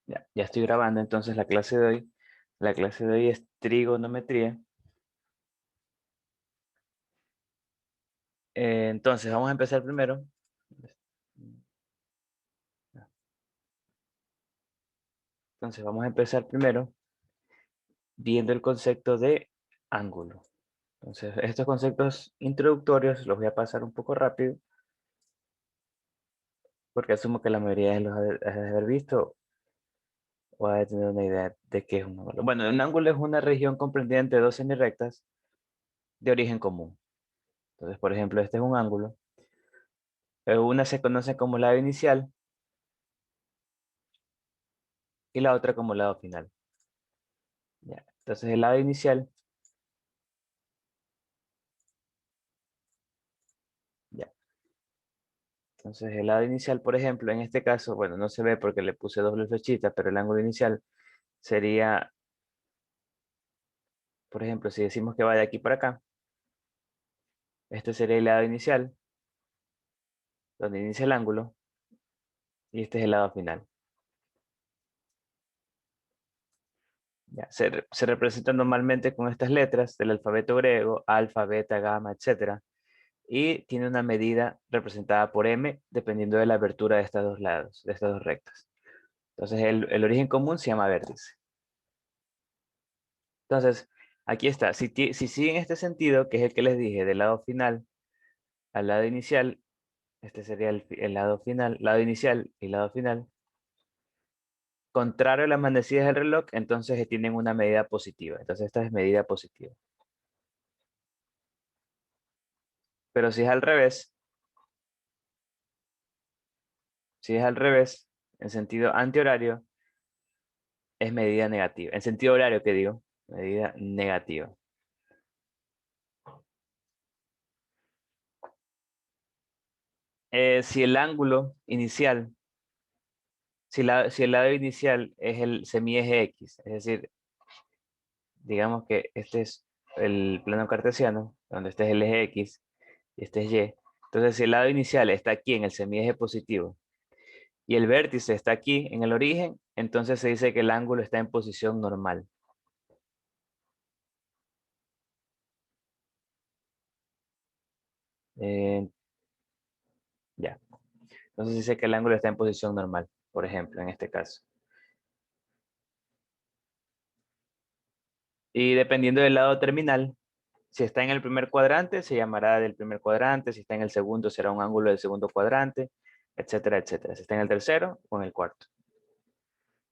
Ya estoy grabando entonces la clase de hoy. La clase de hoy es trigonometría. Entonces vamos a empezar primero. Entonces vamos a empezar primero viendo el concepto de ángulo. Entonces estos conceptos introductorios los voy a pasar un poco rápido porque asumo que la mayoría los ha de haber visto o ha de tener una idea de qué es un ángulo. Bueno, un ángulo es una región comprendida entre dos semirectas de origen común. Entonces, por ejemplo, este es un ángulo. Una se conoce como lado inicial y la otra como lado final. Ya. Entonces el lado inicial, ya. Entonces el lado inicial, por ejemplo, en este caso, bueno, no se ve porque le puse doble flechita, pero el ángulo inicial sería, por ejemplo, si decimos que va de aquí para acá, este sería el lado inicial, donde inicia el ángulo, y este es el lado final. Ya. Se representa normalmente con estas letras del alfabeto griego, alfa, beta, gamma, etcétera, y tiene una medida representada por m, dependiendo de la abertura de estos dos lados, de estas dos rectas. Entonces el origen común se llama vértice. Entonces, aquí está. Si siguen este sentido, que es el que les dije, del lado final al lado inicial, este sería el lado final, lado inicial y lado final, contrario a las manecillas del reloj, entonces tienen una medida positiva. Entonces esta es medida positiva. Pero si es al revés, si es al revés, en sentido antihorario, es medida negativa. En sentido horario, ¿qué digo? Medida negativa. Si el ángulo inicial, si el lado inicial es el semieje X, es decir, digamos que este es el plano cartesiano, donde este es el eje X y este es Y. Entonces, si el lado inicial está aquí en el semieje positivo y el vértice está aquí en el origen, entonces se dice que el ángulo está en posición normal. Eh, ya. Entonces se dice que el ángulo está en posición normal, por ejemplo, en este caso. Y dependiendo del lado terminal, si está en el primer cuadrante, se llamará del primer cuadrante. Si está en el segundo, será un ángulo del segundo cuadrante, etcétera, etcétera. Si está en el tercero o en el cuarto.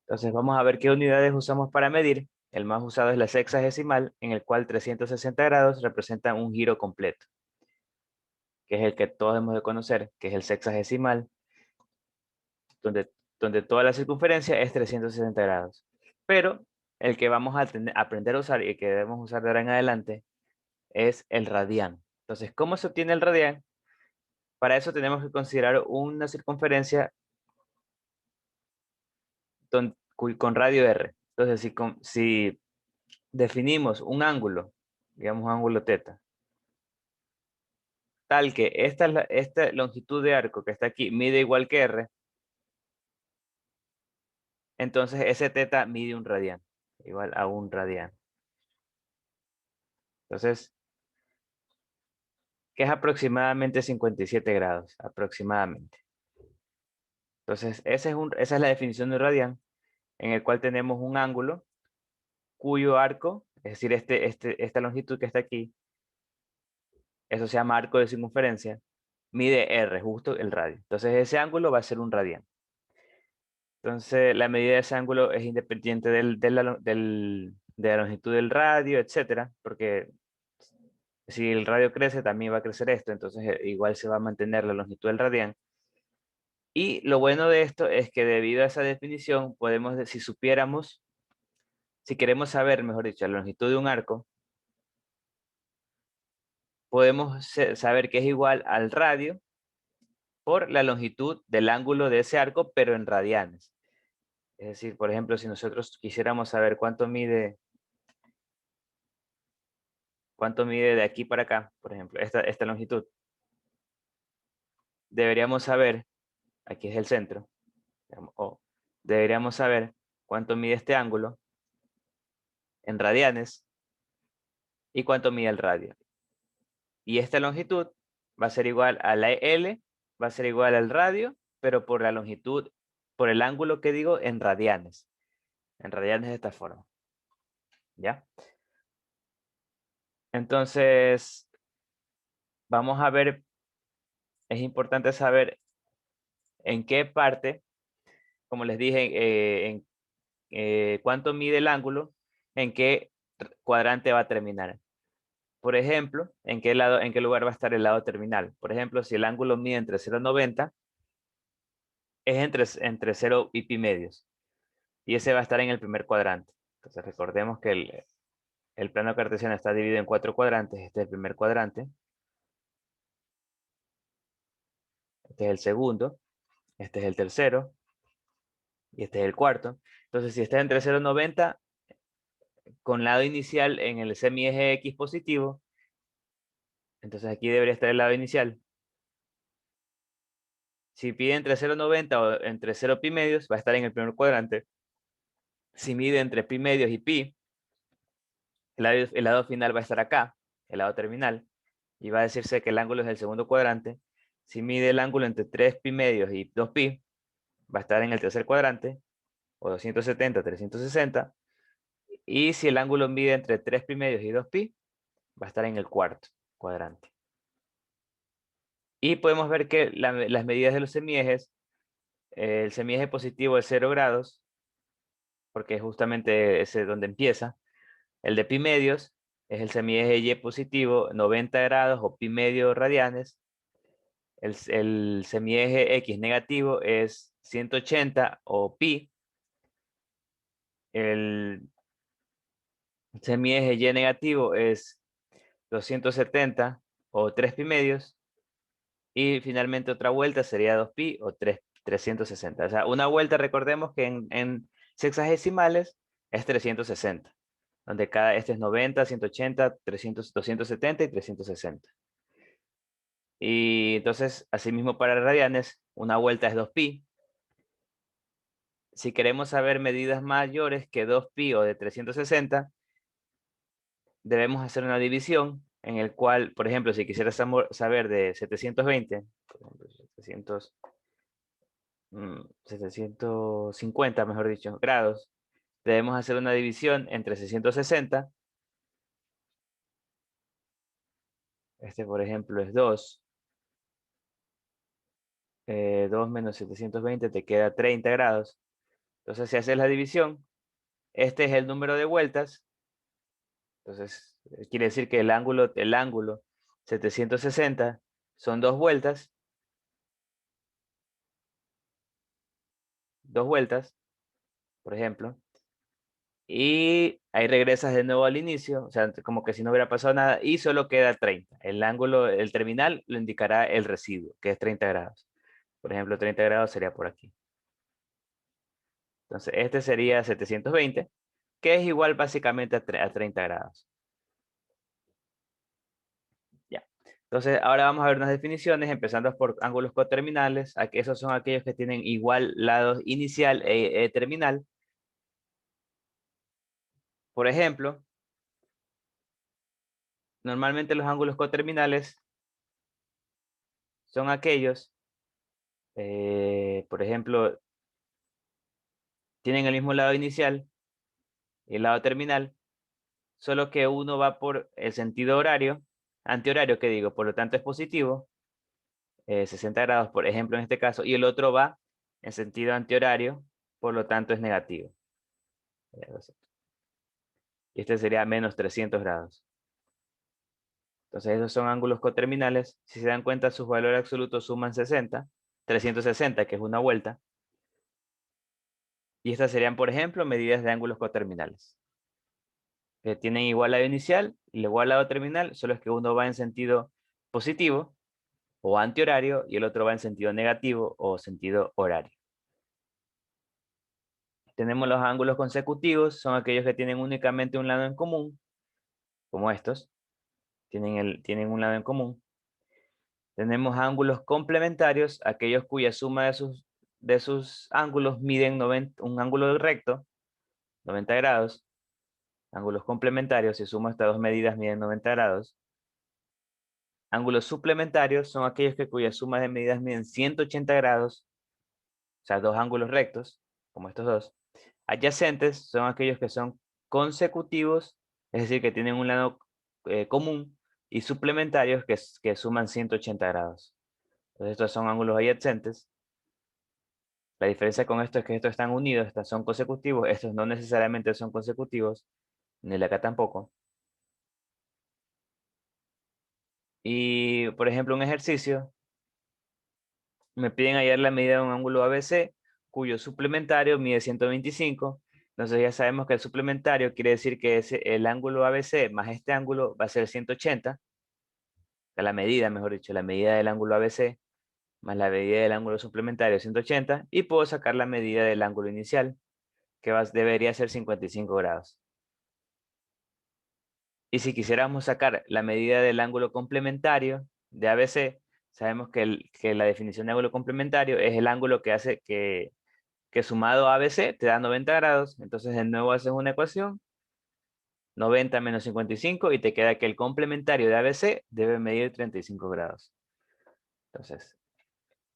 Entonces vamos a ver qué unidades usamos para medir. El más usado es la sexagesimal, en el cual 360 grados representa un giro completo, que es el que todos hemos de conocer, que es el sexagesimal, donde, donde toda la circunferencia es 360 grados. Pero el que vamos a aprender a usar y que debemos usar de ahora en adelante es el radián. Entonces, ¿cómo se obtiene el radián? Para eso tenemos que considerar una circunferencia con radio r. Entonces, si definimos un ángulo, digamos un ángulo teta, tal que esta longitud de arco que está aquí mide igual que r, entonces ese teta mide un radián, igual a un radián. Entonces, que es aproximadamente 57 grados, aproximadamente. Entonces, esa es la definición de un radián, en el cual tenemos un ángulo cuyo arco, es decir, esta longitud que está aquí, eso se llama arco de circunferencia, mide r, justo el radio. Entonces, ese ángulo va a ser un radián. Entonces, la medida de ese ángulo es independiente de la longitud del radio, etcétera, porque si el radio crece, también va a crecer esto, entonces igual se va a mantener la longitud del radián. Y lo bueno de esto es que debido a esa definición, podemos, si supiéramos, si queremos saber, mejor dicho, la longitud de un arco, podemos saber que es igual al radio por la longitud del ángulo de ese arco, pero en radianes. Es decir, por ejemplo, si nosotros quisiéramos saber cuánto mide de aquí para acá, por ejemplo, esta longitud, deberíamos saber, aquí es el centro, digamos, o deberíamos saber cuánto mide este ángulo en radianes y cuánto mide el radio. Y esta longitud va a ser igual a la L, va a ser igual al radio, pero por la longitud, por el ángulo que digo en radianes. En radianes de esta forma. ¿Ya? Entonces, vamos a ver, es importante saber en qué parte, como les dije, cuánto mide el ángulo, en qué cuadrante va a terminar. Por ejemplo, en qué lugar va a estar el lado terminal. Por ejemplo, si el ángulo mide entre 0,90, es entre 0 y pi medios. Y ese va a estar en el primer cuadrante. Entonces recordemos que el plano cartesiano está dividido en 4 cuadrantes. Este es el primer cuadrante. Este es el segundo. Este es el tercero. Y este es el cuarto. Entonces, si está entre 0,90, con lado inicial en el semieje X positivo, entonces aquí debería estar el lado inicial. Si pide entre 0,90 o entre 0 pi medios, va a estar en el primer cuadrante. Si mide entre pi medios y pi, el lado final va a estar acá, el lado terminal, y va a decirse que el ángulo es el segundo cuadrante. Si mide el ángulo entre 3 pi medios y 2 pi, va a estar en el tercer cuadrante, o 270, 360. Y si el ángulo mide entre 3 pi medios y 2 pi, va a estar en el cuarto cuadrante. Y podemos ver que las medidas de los semiejes, el semieje positivo es 0 grados, porque es justamente ese donde empieza. El de pi medios es el semieje Y positivo, 90 grados o pi medio radianes. El semieje X negativo es 180 o pi. El semieje Y negativo es 270 o 3 pi medios. Y finalmente otra vuelta sería 2 pi o 360. O sea, una vuelta, recordemos que en sexagesimales es 360, donde este es 90, 180, 300, 270 y 360. Y entonces, asimismo para radianes, una vuelta es 2 pi. Si queremos saber medidas mayores que 2 pi o de 360, debemos hacer una división en el cual, por ejemplo, si quisiera saber de 720, por ejemplo, 750, mejor dicho, grados, debemos hacer una división entre 660. Este, por ejemplo, es 2. 2 menos 720 te queda 30 grados. Entonces, si haces la división, este es el número de vueltas. Entonces, quiere decir que el ángulo 760 son 2 vueltas. 2 vueltas, por ejemplo. Y ahí regresas de nuevo al inicio, o sea, como que si no hubiera pasado nada, y solo queda 30. El ángulo, el terminal, lo indicará el residuo, que es 30 grados. Por ejemplo, 30 grados sería por aquí. Entonces, este sería 720, que es igual básicamente a 30 grados. Ya. Entonces, ahora vamos a ver unas definiciones, empezando por ángulos coterminales. Esos son aquellos que tienen igual lado inicial e terminal. Por ejemplo, normalmente los ángulos coterminales son aquellos, por ejemplo, tienen el mismo lado inicial y el lado terminal, solo que uno va por el sentido horario, antihorario que digo, por lo tanto es positivo, 60 grados por ejemplo en este caso, y el otro va en sentido antihorario, por lo tanto es negativo. Y este sería menos 300 grados. Entonces esos son ángulos coterminales. Si se dan cuenta, sus valores absolutos suman 60, 360, que es una vuelta. Y estas serían, por ejemplo, medidas de ángulos coterminales. Que tienen igual lado inicial y igual lado terminal, solo es que uno va en sentido positivo o antihorario y el otro va en sentido negativo o sentido horario. Tenemos los ángulos consecutivos, son aquellos que tienen únicamente un lado en común, como estos, tienen un lado en común. Tenemos ángulos complementarios, aquellos cuya suma de sus ángulos miden un ángulo recto. 90 grados. Ángulos complementarios, si sumo estas dos medidas, miden 90 grados. Ángulos suplementarios son aquellos cuyas sumas de medidas miden 180 grados, o sea, dos ángulos rectos, como estos dos. Adyacentes son aquellos que son consecutivos, es decir, que tienen un lado común, y suplementarios que suman 180 grados. Entonces, estos son ángulos adyacentes. La diferencia con esto es que estos están unidos, estos son consecutivos, estos no necesariamente son consecutivos, ni el de acá tampoco. Y, por ejemplo, un ejercicio, me piden hallar la medida de un ángulo ABC, cuyo suplementario mide 125. Entonces ya sabemos que el suplementario quiere decir que el ángulo ABC más este ángulo va a ser 180. La medida, mejor dicho, la medida del ángulo ABC más la medida del ángulo suplementario 180. Y puedo sacar la medida del ángulo inicial, que debería ser 55 grados. Y si quisiéramos sacar la medida del ángulo complementario de ABC, sabemos que la definición de ángulo complementario es el ángulo que hace que sumado a ABC te da 90 grados. Entonces de nuevo haces una ecuación, 90 menos 55, y te queda que el complementario de ABC debe medir 35 grados. Entonces,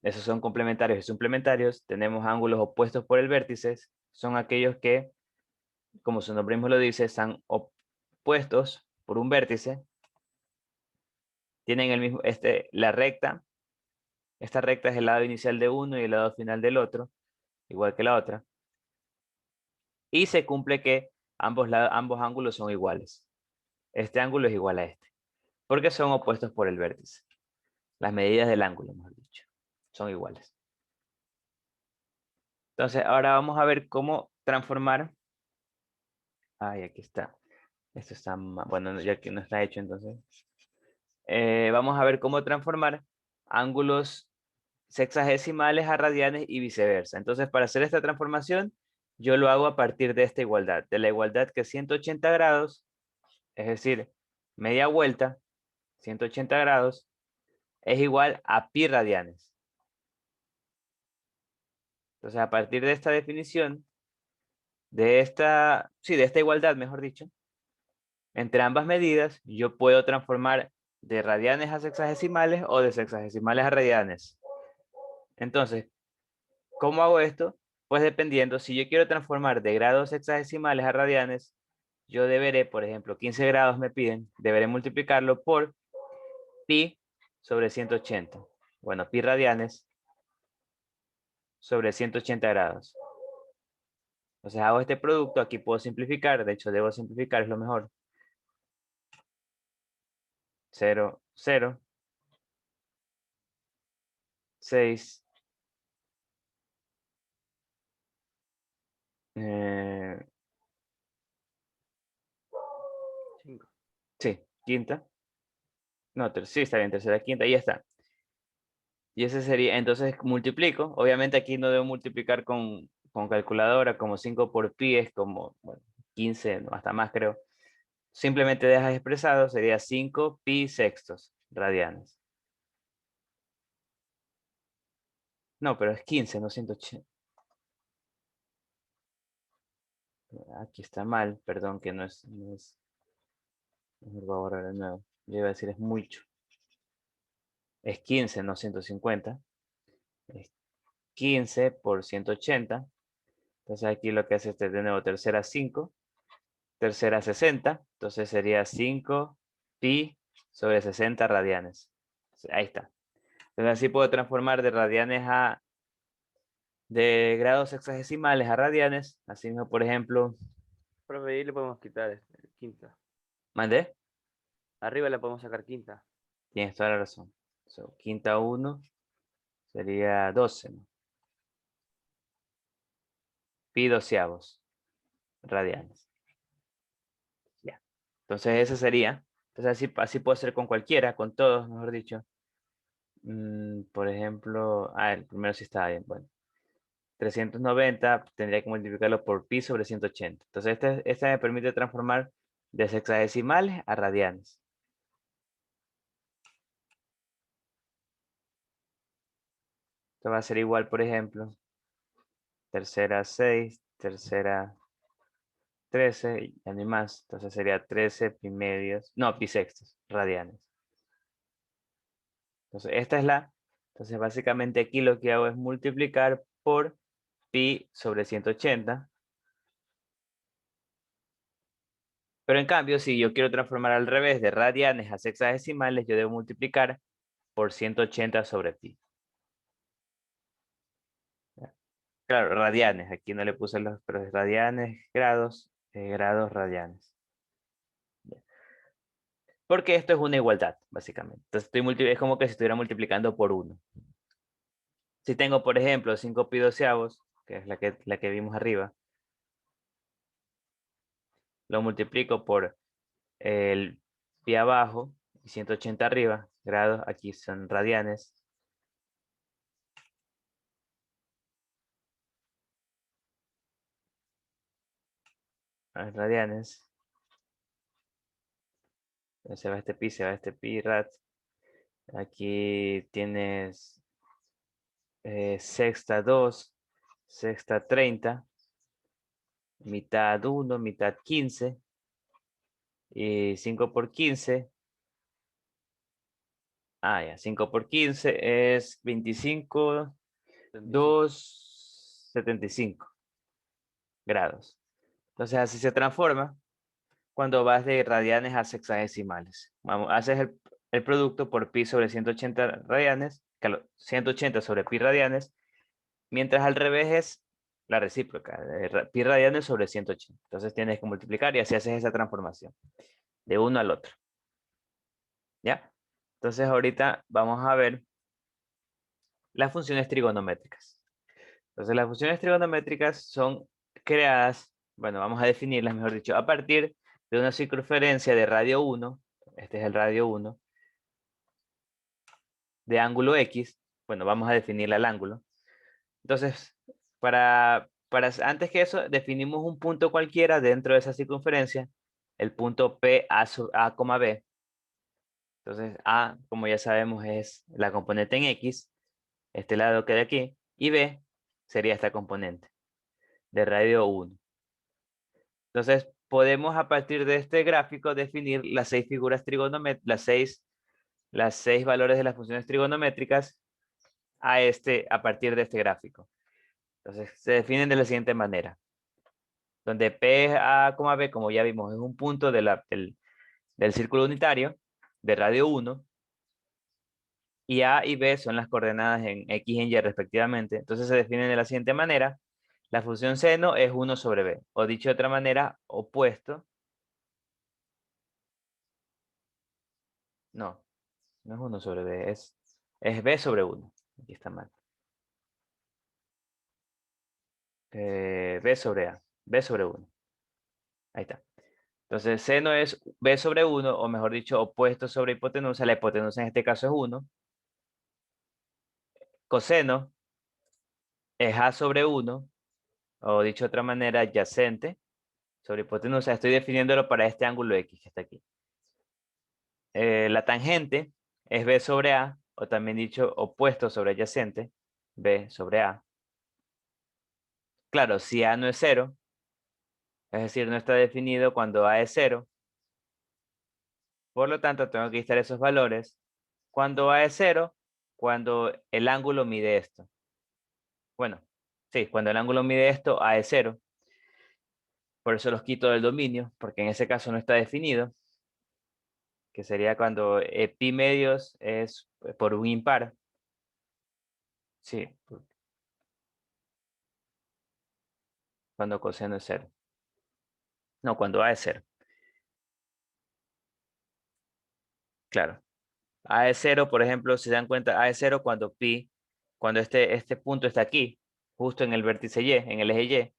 esos son complementarios y suplementarios. Tenemos ángulos opuestos por el vértice. Son aquellos que, como su nombre mismo lo dice, están opuestos por un vértice. Tienen el mismo, la recta. Esta recta es el lado inicial de uno y el lado final del otro, igual que la otra. Y se cumple que ambos ángulos son iguales. Este ángulo es igual a este, porque son opuestos por el vértice. Las medidas del ángulo, mejor dicho, son iguales. Entonces, ahora vamos a ver cómo transformar. Ay, aquí está. Esto está bueno, ya que no está hecho, entonces. Vamos a ver cómo transformar ángulos sexagesimales a radianes y viceversa. Entonces, para hacer esta transformación, yo lo hago a partir de esta igualdad. De la igualdad que 180 grados, es decir, media vuelta, 180 grados, es igual a pi radianes. Entonces, a partir de esta definición, de esta igualdad, mejor dicho, entre ambas medidas, yo puedo transformar de radianes a sexagesimales o de sexagesimales a radianes. Entonces, ¿cómo hago esto? Pues dependiendo, si yo quiero transformar de grados sexagesimales a radianes, yo deberé, por ejemplo, 15 grados me piden, deberé multiplicarlo por pi sobre 180. Bueno, pi radianes sobre 180 grados. Entonces hago este producto, aquí puedo simplificar, de hecho debo simplificar, es lo mejor. 0, 0, 6, eh, 5. sí, quinta. No, sí, está bien, tercera, quinta, y ya está. Y ese sería, entonces multiplico. Obviamente aquí no debo multiplicar con calculadora, como 5 por pi es como, bueno, 15, no, hasta más creo. Simplemente dejas expresado, sería 5 pi sextos radianes. No, pero es 15, no 180. Aquí está mal, perdón, que no es, mejor voy a borrar de nuevo. Yo iba a decir es mucho. Es 15, no 150. Es 15 por 180. Entonces aquí lo que hace es de nuevo tercera 5, tercera 60. Entonces sería 5 pi sobre 60 radianes. Ahí está. Entonces así puedo transformar de radianes de grados sexagesimales a radianes. Así mismo, por ejemplo, Profe, ahí le podemos quitar quinta. mandé. Arriba le podemos sacar quinta. Tienes toda la razón. So, quinta 1 sería 12, ¿no? Pi doceavos radianes. Ya. Entonces ese sería. Entonces así puedo hacer con cualquiera, con todos, mejor dicho. Por ejemplo, el primero sí estaba bien. Bueno, 390 tendría que multiplicarlo por pi sobre 180. Entonces este me permite transformar de sexagesimales a radianes. Esto va a ser igual, por ejemplo, tercera 6, tercera 13, ya no hay más. Entonces sería 13 pi medios, no, pi sextos radianes. Entonces esta es la, entonces básicamente aquí lo que hago es multiplicar por pi sobre 180. Pero en cambio, si yo quiero transformar al revés de radianes a sexagesimales, yo debo multiplicar por 180 sobre pi. Claro, radianes. Aquí no le puse los, pero es radianes, grados, grados radianes. Porque esto es una igualdad, básicamente. Entonces es como que si estuviera multiplicando por 1. Si tengo, por ejemplo, 5 pi doceavos, que es la que vimos arriba, lo multiplico por el pi abajo y 180 arriba, grados, aquí son radianes. Radianes. Se va este pi, se va este pi, rad. Aquí tienes sexta 2, sexta 30, mitad 1, mitad 15, y 5 por 15. Ah, ya, 5 por 15 es 25, 2, 75 grados. Entonces así se transforma cuando vas de radianes a sexagesimales. Vamos, haces el producto por pi sobre 180 radianes, 180 sobre pi radianes, mientras al revés es la recíproca, pi radianes sobre 180. Entonces tienes que multiplicar y así haces esa transformación de uno al otro. ¿Ya? Entonces ahorita vamos a ver las funciones trigonométricas. Entonces las funciones trigonométricas son creadas, bueno, vamos a definirlas, mejor dicho, a partir de una circunferencia de radio 1, este es el radio 1, de ángulo X, bueno, vamos a definirle al ángulo. Entonces, antes que eso, definimos un punto cualquiera dentro de esa circunferencia, el punto P A, B. Entonces, A, como ya sabemos, es la componente en X, este lado que de aquí, y B sería esta componente de radio 1. Entonces, podemos a partir de este gráfico definir las 6 figuras trigonométricas, las seis valores de las funciones trigonométricas a partir de este gráfico. Entonces, se definen de la siguiente manera. Donde P A, B, como ya vimos, es un punto del círculo unitario de radio 1, y A y B son las coordenadas en X y en Y respectivamente. Entonces se definen de la siguiente manera. La función seno es 1 sobre B, o dicho de otra manera, opuesto. No, no es 1 sobre B, es B sobre 1. Aquí está mal. B sobre A, B sobre 1. Ahí está. Entonces, seno es B sobre 1, o mejor dicho, opuesto sobre hipotenusa. La hipotenusa en este caso es 1. Coseno es A sobre 1, o dicho de otra manera, adyacente sobre hipotenusa. Estoy definiéndolo para este ángulo X que está aquí. La tangente es B sobre A, o también dicho opuesto sobre adyacente, B sobre A. Claro, si A no es 0, es decir, no está definido cuando A es 0, por lo tanto tengo que quitar esos valores cuando A es 0, cuando el ángulo mide esto. Bueno, sí, cuando el ángulo mide esto, A es 0. Por eso los quito del dominio, porque en ese caso no está definido, que sería cuando pi medios es por un impar. Sí, cuando coseno es 0. No, cuando A es 0. Claro. A es 0, por ejemplo, si se dan cuenta, A es 0 cuando pi, cuando este punto está aquí, justo en el vértice Y, en el eje Y.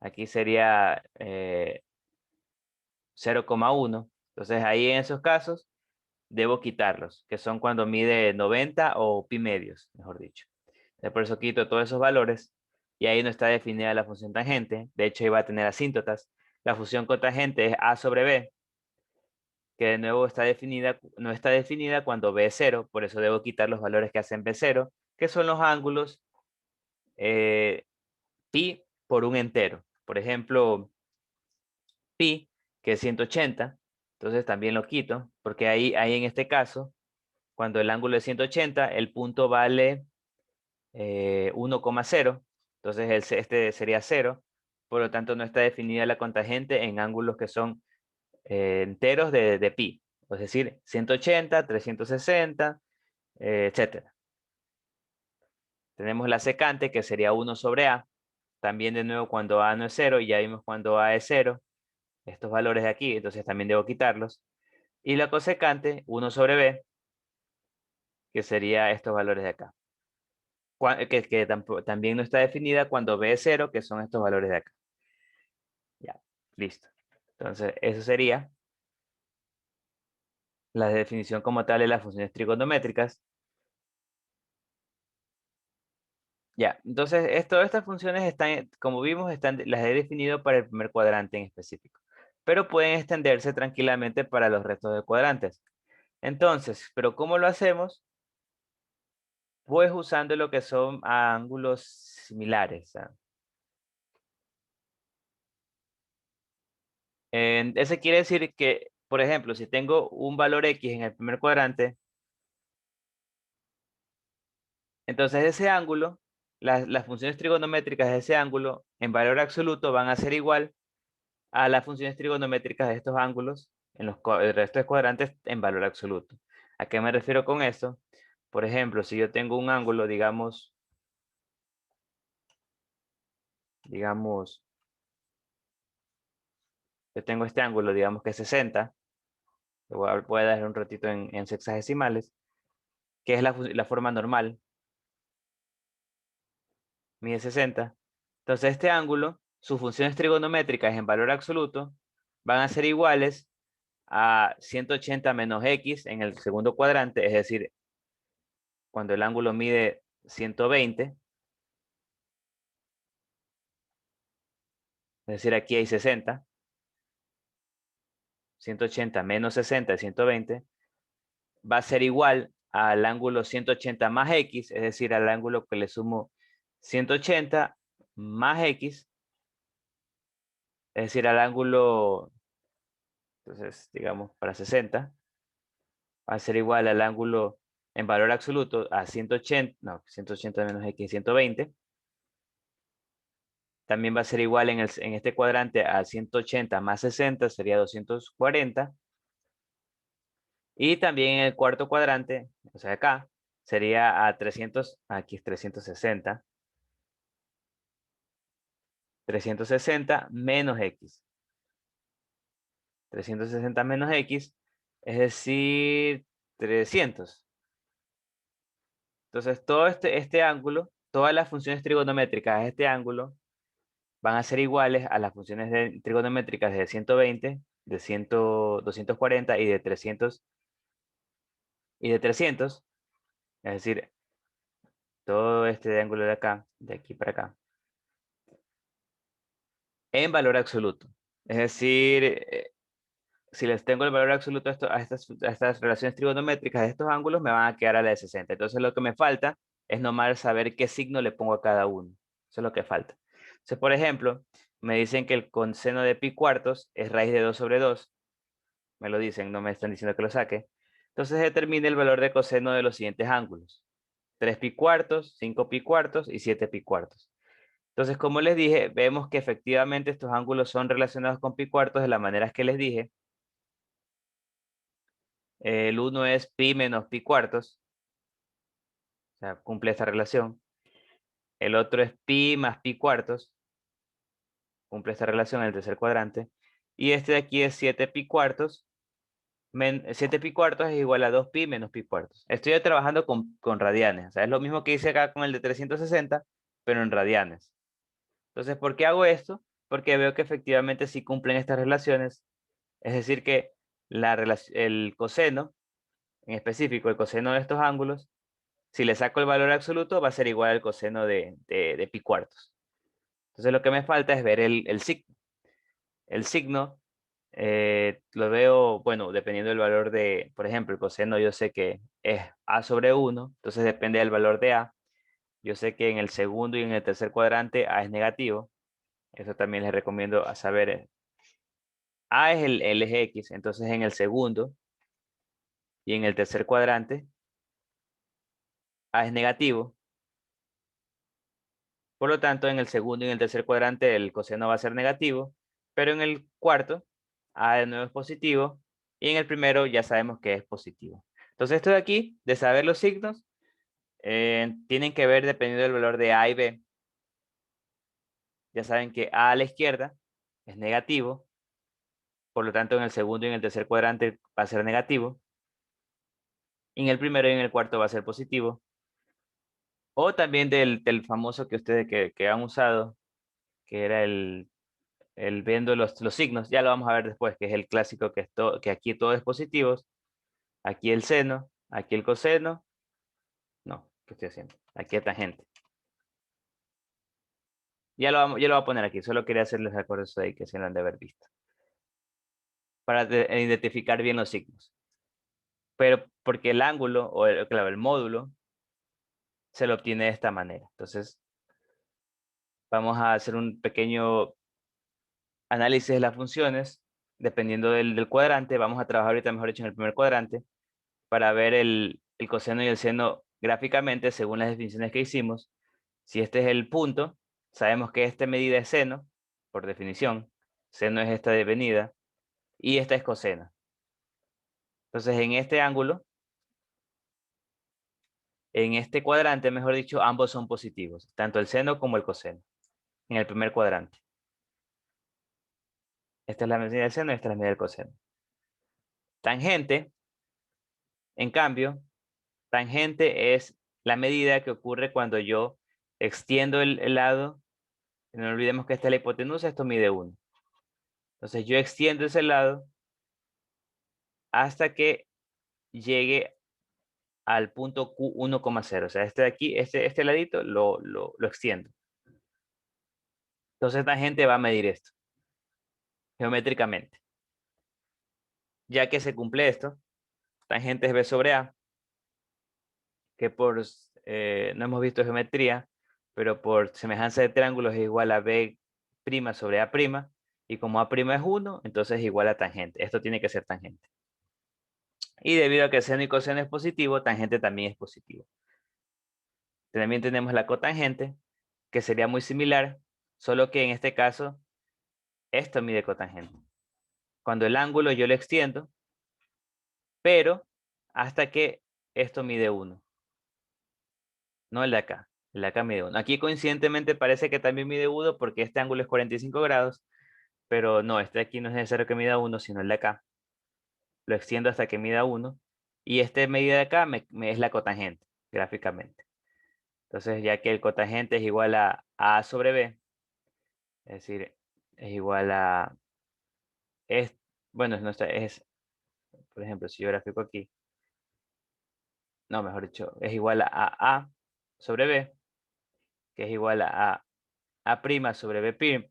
Aquí sería 0,1. Entonces ahí en esos casos debo quitarlos, que son cuando mide 90 o pi medios, mejor dicho. Por eso quito todos esos valores y ahí no está definida la función tangente. De hecho, iba a tener asíntotas. La función cotangente es A sobre B, que de nuevo está definida, no está definida cuando B es 0, por eso debo quitar los valores que hacen B0, que son los ángulos pi por un entero. Por ejemplo, pi, que es 180. Entonces también lo quito, porque ahí en este caso, cuando el ángulo es 180, el punto vale 1,0. Entonces este sería 0. Por lo tanto, no está definida la cotangente en ángulos que son enteros de pi. Es decir, 180, 360, etcétera. Tenemos la secante, que sería 1 sobre a. También de nuevo cuando a no es 0, y ya vimos cuando a es 0. Estos valores de aquí, entonces también debo quitarlos. Y la cosecante, 1 sobre b, que sería estos valores de acá. Que también no está definida cuando b es 0, que son estos valores de acá. Ya, listo. Entonces, eso sería la definición como tal de las funciones trigonométricas. Ya, entonces todas estas funciones están, como vimos, las he definido para el primer cuadrante en específico, pero pueden extenderse tranquilamente para los restos de cuadrantes. Entonces, ¿pero cómo lo hacemos? Pues usando lo que son ángulos similares. Eso quiere decir que, por ejemplo, si tengo un valor X en el primer cuadrante, entonces ese ángulo, las funciones trigonométricas de ese ángulo en valor absoluto van a ser igual a las funciones trigonométricas de estos ángulos en el resto de cuadrantes en valor absoluto. ¿A qué me refiero con esto? Por ejemplo, si yo tengo un ángulo, digamos, yo tengo este ángulo, digamos que es 60, voy a dar un ratito en sexagesimales, que es la forma normal, mide 60. Entonces este ángulo, sus funciones trigonométricas en valor absoluto van a ser iguales a 180 menos x en el segundo cuadrante, es decir, cuando el ángulo mide 120, es decir, aquí hay 60, 180 menos 60 es 120, va a ser igual al ángulo 180 más x, es decir, al ángulo que le sumo 180 más x, es decir, al ángulo, entonces, digamos, para 60, va a ser igual al ángulo en valor absoluto a 180, no, 180 menos x, 120. También va a ser igual en este cuadrante a 180 más 60, sería 240. Y también en el cuarto cuadrante, o sea, acá, sería a 300, aquí es 360. 360 menos x. 360 menos x, es decir, 300. Entonces, todo este ángulo, todas las funciones trigonométricas de este ángulo van a ser iguales a las funciones trigonométricas de 120, de 100, 240 y de 300 y de 300. Es decir, todo este ángulo de acá, de aquí para acá, en valor absoluto. Es decir, si les tengo el valor absoluto a estas relaciones trigonométricas de estos ángulos, me van a quedar a la de 60. Entonces lo que me falta es nomás saber qué signo le pongo a cada uno. Eso es lo que falta. Entonces, por ejemplo, me dicen que el conseno de pi cuartos es raíz de 2 sobre 2. Me lo dicen, no me están diciendo que lo saque. Entonces determine el valor de coseno de los siguientes ángulos: 3 pi cuartos, 5 pi cuartos y 7 pi cuartos. Entonces, como les dije, vemos que efectivamente estos ángulos son relacionados con pi cuartos de las maneras que les dije. El uno es pi menos pi cuartos, o sea, cumple esta relación. El otro es pi más pi cuartos, cumple esta relación en el tercer cuadrante. Y este de aquí es 7 pi cuartos. 7 pi cuartos es igual a 2 pi menos pi cuartos. Estoy trabajando con radianes, o sea, es lo mismo que hice acá con el de 360, pero en radianes. Entonces, ¿por qué hago esto? Porque veo que efectivamente sí cumplen estas relaciones. Es decir, que el coseno, en específico el coseno de estos ángulos, si le saco el valor absoluto, va a ser igual al coseno de pi cuartos. Entonces lo que me falta es ver el signo. El signo lo veo, bueno, dependiendo del valor por ejemplo, el coseno yo sé que es a sobre 1, entonces depende del valor de a. Yo sé que en el segundo y en el tercer cuadrante a es negativo. Eso también les recomiendo a saber A es el eje X, entonces en el segundo y en el tercer cuadrante, A es negativo. Por lo tanto, en el segundo y en el tercer cuadrante el coseno va a ser negativo, pero en el cuarto, A de nuevo es positivo, y en el primero ya sabemos que es positivo. Entonces esto de aquí, de saber los signos, tienen que ver dependiendo del valor de A y B. Ya saben que A a la izquierda es negativo, por lo tanto en el segundo y en el tercer cuadrante va a ser negativo, y en el primero y en el cuarto va a ser positivo. O también del famoso que ustedes que han usado, que era el viendo los signos, ya lo vamos a ver después, que es el clásico que aquí todo es positivo, aquí el seno, aquí el coseno, no, ¿qué estoy haciendo? Aquí el tangente. Ya lo voy a poner aquí, solo quería hacerles recuerdo eso de ahí que se lo han de haber visto, para identificar bien los signos. Pero porque el ángulo, o claro, el módulo, se lo obtiene de esta manera. Entonces, vamos a hacer un pequeño análisis de las funciones, dependiendo del cuadrante. Vamos a trabajar ahorita, mejor dicho, en el primer cuadrante, para ver el coseno y el seno gráficamente, según las definiciones que hicimos. Si este es el punto, sabemos que esta medida es seno, por definición. Seno es esta devenida, y esta es coseno. Entonces, en este ángulo, en este cuadrante, mejor dicho, ambos son positivos, tanto el seno como el coseno, en el primer cuadrante. Esta es la medida del seno y esta es la medida del coseno. Tangente, en cambio, tangente es la medida que ocurre cuando yo extiendo el lado. No olvidemos que esta es la hipotenusa, esto mide 1. Entonces yo extiendo ese lado hasta que llegue al punto Q1,0. O sea, este de aquí, este ladito, lo extiendo. Entonces tangente va a medir esto, geométricamente. Ya que se cumple esto, tangente es B sobre A, que no hemos visto geometría, pero por semejanza de triángulos es igual a B' sobre A', y como A' es 1, entonces es igual a tangente. Esto tiene que ser tangente. Y debido a que seno y coseno es positivo, tangente también es positivo. También tenemos la cotangente, que sería muy similar, solo que en este caso, esto mide cotangente. Cuando el ángulo yo lo extiendo, pero hasta que esto mide 1. No el de acá. El de acá mide 1. Aquí coincidentemente parece que también mide 1 porque este ángulo es 45 grados, pero no, este de aquí no es necesario que mida 1, sino el de acá. Lo extiendo hasta que mida 1. Y esta medida de acá es la cotangente, gráficamente. Entonces, ya que el cotangente es igual a A sobre B, es decir, es igual a... bueno, no está, por ejemplo, si yo grafico aquí, no, mejor dicho, es igual a A sobre B, que es igual a A' sobre B',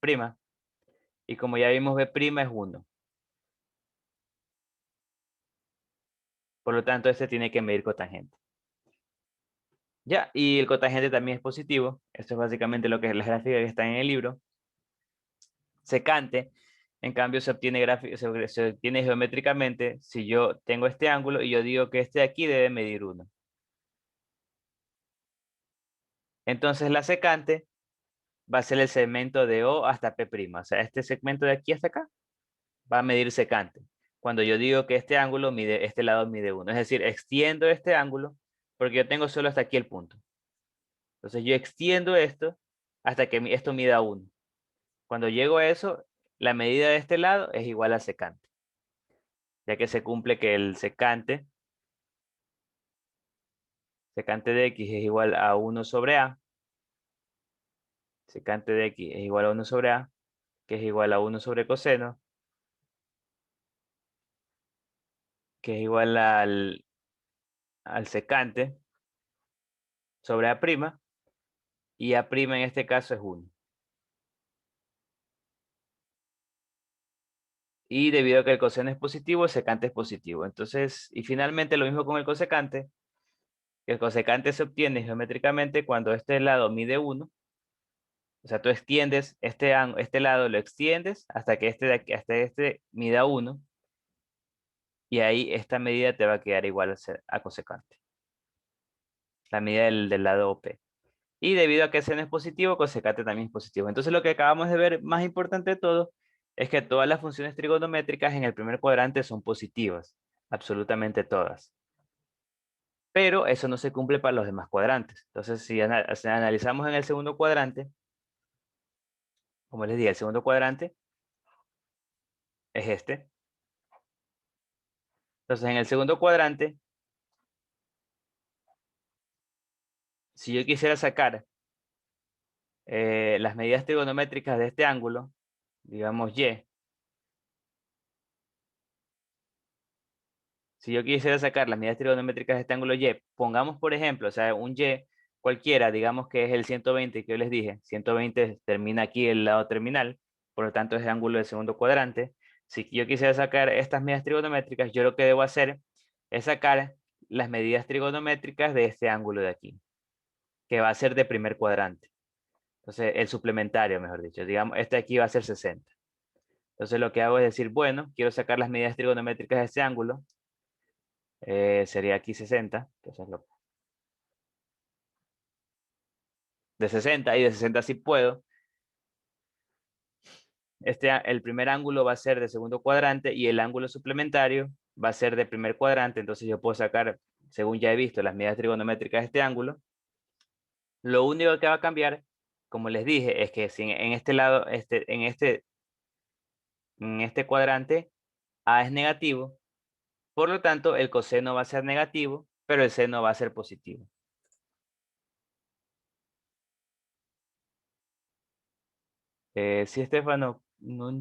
y como ya vimos, B' es 1. Por lo tanto, este tiene que medir cotangente. Ya, y el cotangente también es positivo. Esto es básicamente lo que es la gráfica que está en el libro. Secante, en cambio, se obtiene geométricamente si yo tengo este ángulo y yo digo que este de aquí debe medir 1. Entonces, la secante va a ser el segmento de O hasta P'. O sea, este segmento de aquí hasta acá va a medir secante. Cuando yo digo que este ángulo mide, este lado mide 1. Es decir, extiendo este ángulo porque yo tengo solo hasta aquí el punto. Entonces yo extiendo esto hasta que esto mida 1. Cuando llego a eso, la medida de este lado es igual a secante. Ya que se cumple que el secante de X es igual a 1 sobre A. Secante de X es igual a 1 sobre A, que es igual a 1 sobre coseno, que es igual al secante sobre A', y A' en este caso es 1. Y debido a que el coseno es positivo, el secante es positivo. Entonces, y finalmente lo mismo con el cosecante. El cosecante se obtiene geométricamente cuando este lado mide 1 O sea, tú extiendes este lado, lo extiendes hasta que este de aquí, hasta este mida 1. Y ahí esta medida te va a quedar igual a cosecante. La medida del lado OP. Y debido a que seno es positivo, cosecante también es positivo. Entonces lo que acabamos de ver, más importante de todo, es que todas las funciones trigonométricas en el primer cuadrante son positivas. Absolutamente todas. Pero eso no se cumple para los demás cuadrantes. Entonces, si analizamos en el segundo cuadrante, como les dije, el segundo cuadrante es este. Entonces, en el segundo cuadrante, si yo quisiera sacar las medidas trigonométricas de este ángulo, digamos Y, si yo quisiera sacar las medidas trigonométricas de este ángulo Y, pongamos por ejemplo, o sea, un Y cualquiera, digamos que es el 120 que yo les dije, 120 termina aquí el lado terminal, por lo tanto es el ángulo del segundo cuadrante. Si yo quisiera sacar estas medidas trigonométricas, yo lo que debo hacer es sacar las medidas trigonométricas de este ángulo de aquí, que va a ser de primer cuadrante. Entonces, el suplementario, mejor dicho, digamos, este aquí va a ser 60. Entonces, lo que hago es decir, bueno, quiero sacar las medidas trigonométricas de este ángulo, sería aquí 60, entonces de 60 y de 60 sí puedo. El primer ángulo va a ser de segundo cuadrante y el ángulo suplementario va a ser de primer cuadrante, entonces yo puedo sacar, según ya he visto, las medidas trigonométricas de este ángulo. Lo único que va a cambiar, como les dije, es que si en este lado, en este cuadrante, A es negativo, por lo tanto el coseno va a ser negativo, pero el seno va a ser positivo. Sí, Estefano, no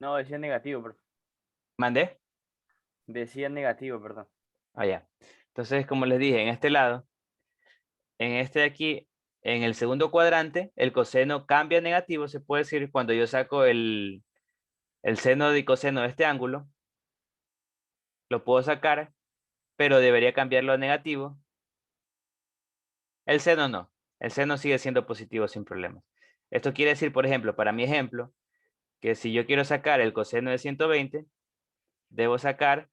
No, decía negativo, mandé. decía negativo, perdón. Allá. Entonces, como les dije, en este lado, en este de aquí, en el segundo cuadrante, el coseno cambia a negativo, se puede decir, cuando yo saco el seno y coseno de este ángulo, lo puedo sacar, pero debería cambiarlo a negativo. El seno no, el seno sigue siendo positivo sin problemas. Esto quiere decir, por ejemplo, para mi ejemplo, que si yo quiero sacar el coseno de 120, debo sacar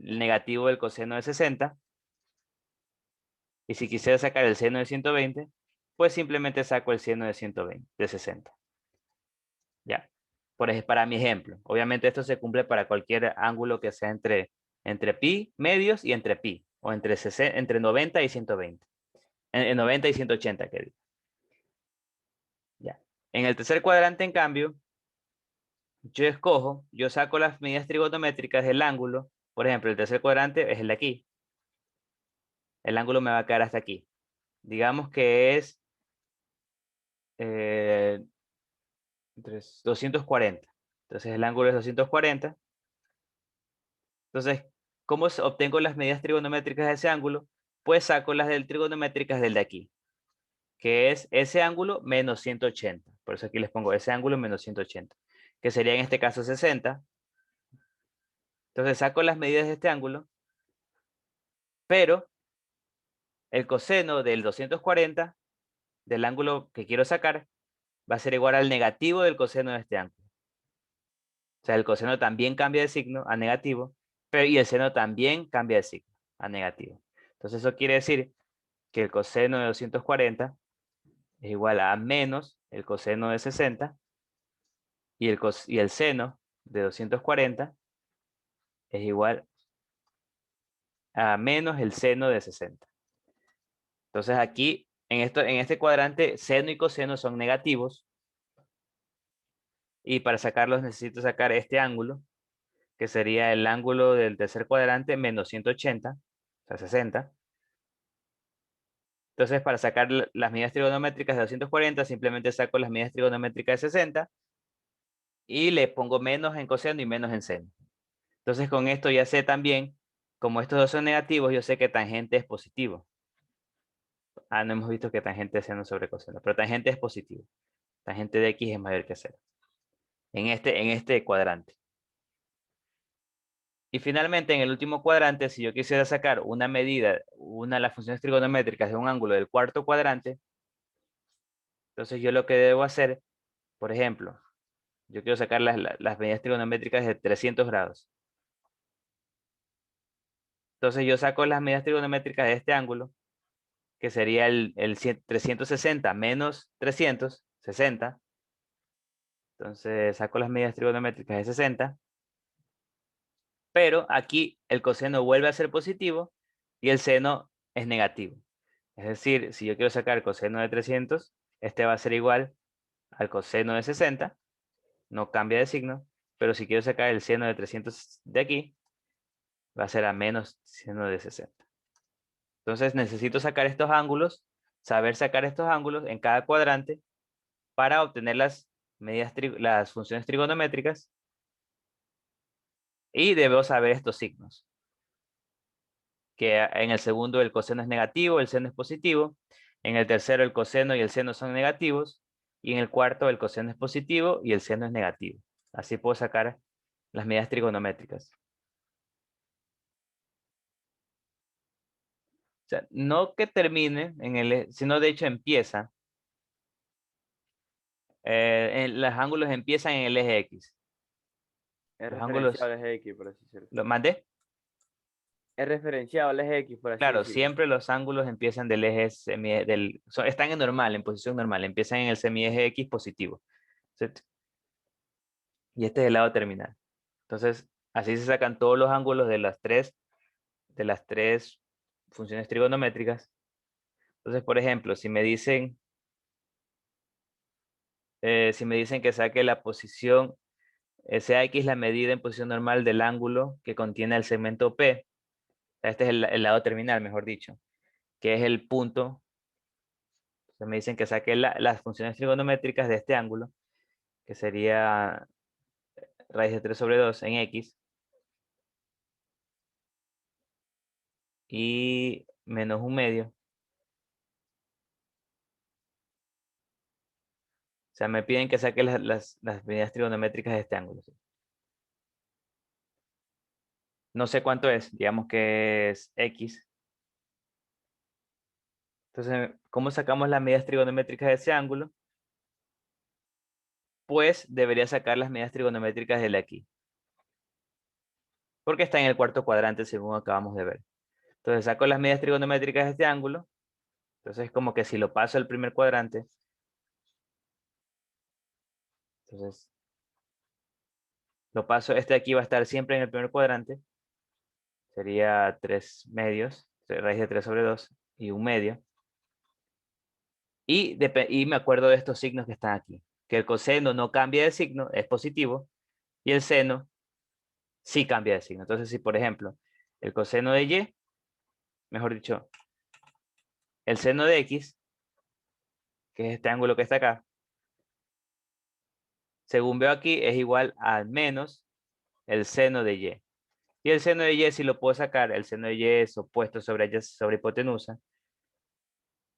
el negativo del coseno de 60. Y si quisiera sacar el seno de 120, pues simplemente saco el seno de 120, de 60. Ya. Para mi ejemplo. Obviamente esto se cumple para cualquier ángulo que sea entre pi medios y entre pi. O entre 90 y 120. En 90 y 180, que digo. Ya. En el tercer cuadrante, en cambio, yo saco las medidas trigonométricas del ángulo. Por ejemplo, el tercer cuadrante es el de aquí. El ángulo me va a quedar hasta aquí. Digamos que es 240. Entonces el ángulo es 240. Entonces, ¿cómo obtengo las medidas trigonométricas de ese ángulo? Pues saco las trigonométricas del de aquí, que es ese ángulo menos 180. Por eso aquí les pongo ese ángulo menos 180, que sería en este caso 60. Entonces saco las medidas de este ángulo, pero el coseno del 240, del ángulo que quiero sacar, va a ser igual al negativo del coseno de este ángulo. O sea, el coseno también cambia de signo a negativo, pero y el seno también cambia de signo a negativo. Entonces eso quiere decir que el coseno de 240 es igual a menos el coseno de 60 y el seno de 240 es igual a menos el seno de 60. Entonces aquí, en este cuadrante, seno y coseno son negativos. Y para sacarlos necesito sacar este ángulo, que sería el ángulo del tercer cuadrante menos 180, o sea, 60. Entonces, para sacar las medidas trigonométricas de 240, simplemente saco las medidas trigonométricas de 60 y le pongo menos en coseno y menos en seno. Entonces, con esto ya sé también, como estos dos son negativos, yo sé que tangente es positivo. Ah, no hemos visto que tangente es seno sobre coseno, pero tangente es positivo. Tangente de x es mayor que 0. En este cuadrante. Y finalmente, en el último cuadrante, si yo quisiera sacar una medida, una de las funciones trigonométricas de un ángulo del cuarto cuadrante, entonces yo lo que debo hacer, por ejemplo, yo quiero sacar las medidas trigonométricas de 300 grados. Entonces yo saco las medidas trigonométricas de este ángulo, que sería el 360 menos 360. Entonces saco las medidas trigonométricas de 60. Pero aquí el coseno vuelve a ser positivo y el seno es negativo. Es decir, si yo quiero sacar el coseno de 300, este va a ser igual al coseno de 60, no cambia de signo, pero si quiero sacar el seno de 300 de aquí, va a ser a menos seno de 60. Entonces necesito sacar estos ángulos, saber sacar estos ángulos en cada cuadrante para obtener las las funciones trigonométricas, y debo saber estos signos. Que en el segundo el coseno es negativo, el seno es positivo. En el tercero el coseno y el seno son negativos. Y en el cuarto el coseno es positivo y el seno es negativo. Así puedo sacar las medidas trigonométricas. O sea, no que termine en sino de hecho empieza. Los ángulos empiezan en el eje X. Es Los referenciado ángulos, al eje X, por así decirlo. ¿lo mandé? Es referenciado al eje X, por así Claro, decirlo. siempre los ángulos empiezan del eje están en normal, en posición normal, empiezan en el semieje X positivo. ¿Cierto? Y este es el lado terminal. Entonces, así se sacan todos los ángulos de las tres funciones trigonométricas. Entonces, por ejemplo, si me dicen que saque la posición SX, la medida en posición normal del ángulo que contiene el segmento P. Este es el lado terminal, mejor dicho, que es el punto. Entonces me dicen que saque las funciones trigonométricas de este ángulo, que sería raíz de 3 sobre 2 en X, y menos un medio. O sea, me piden que saque las medidas trigonométricas de este ángulo. ¿Sí? No sé cuánto es, digamos que es X. Entonces, ¿cómo sacamos las medidas trigonométricas de ese ángulo? Pues debería sacar las medidas trigonométricas del de aquí. Porque está en el cuarto cuadrante, según acabamos de ver. Entonces, saco las medidas trigonométricas de este ángulo. Entonces, es como que si lo paso al primer cuadrante. Entonces, lo paso, este de aquí va a estar siempre en el primer cuadrante. Sería 3 medios, raíz de 3 sobre 2 y un medio. Y me acuerdo de estos signos que están aquí. Que el coseno no cambia de signo, es positivo. Y el seno sí cambia de signo. Entonces, si por ejemplo, el coseno de Y, mejor dicho, el seno de X, que es este ángulo que está acá, según veo aquí, es igual al menos el seno de Y. Y el seno de Y, si lo puedo sacar, el seno de Y es opuesto sobre hipotenusa.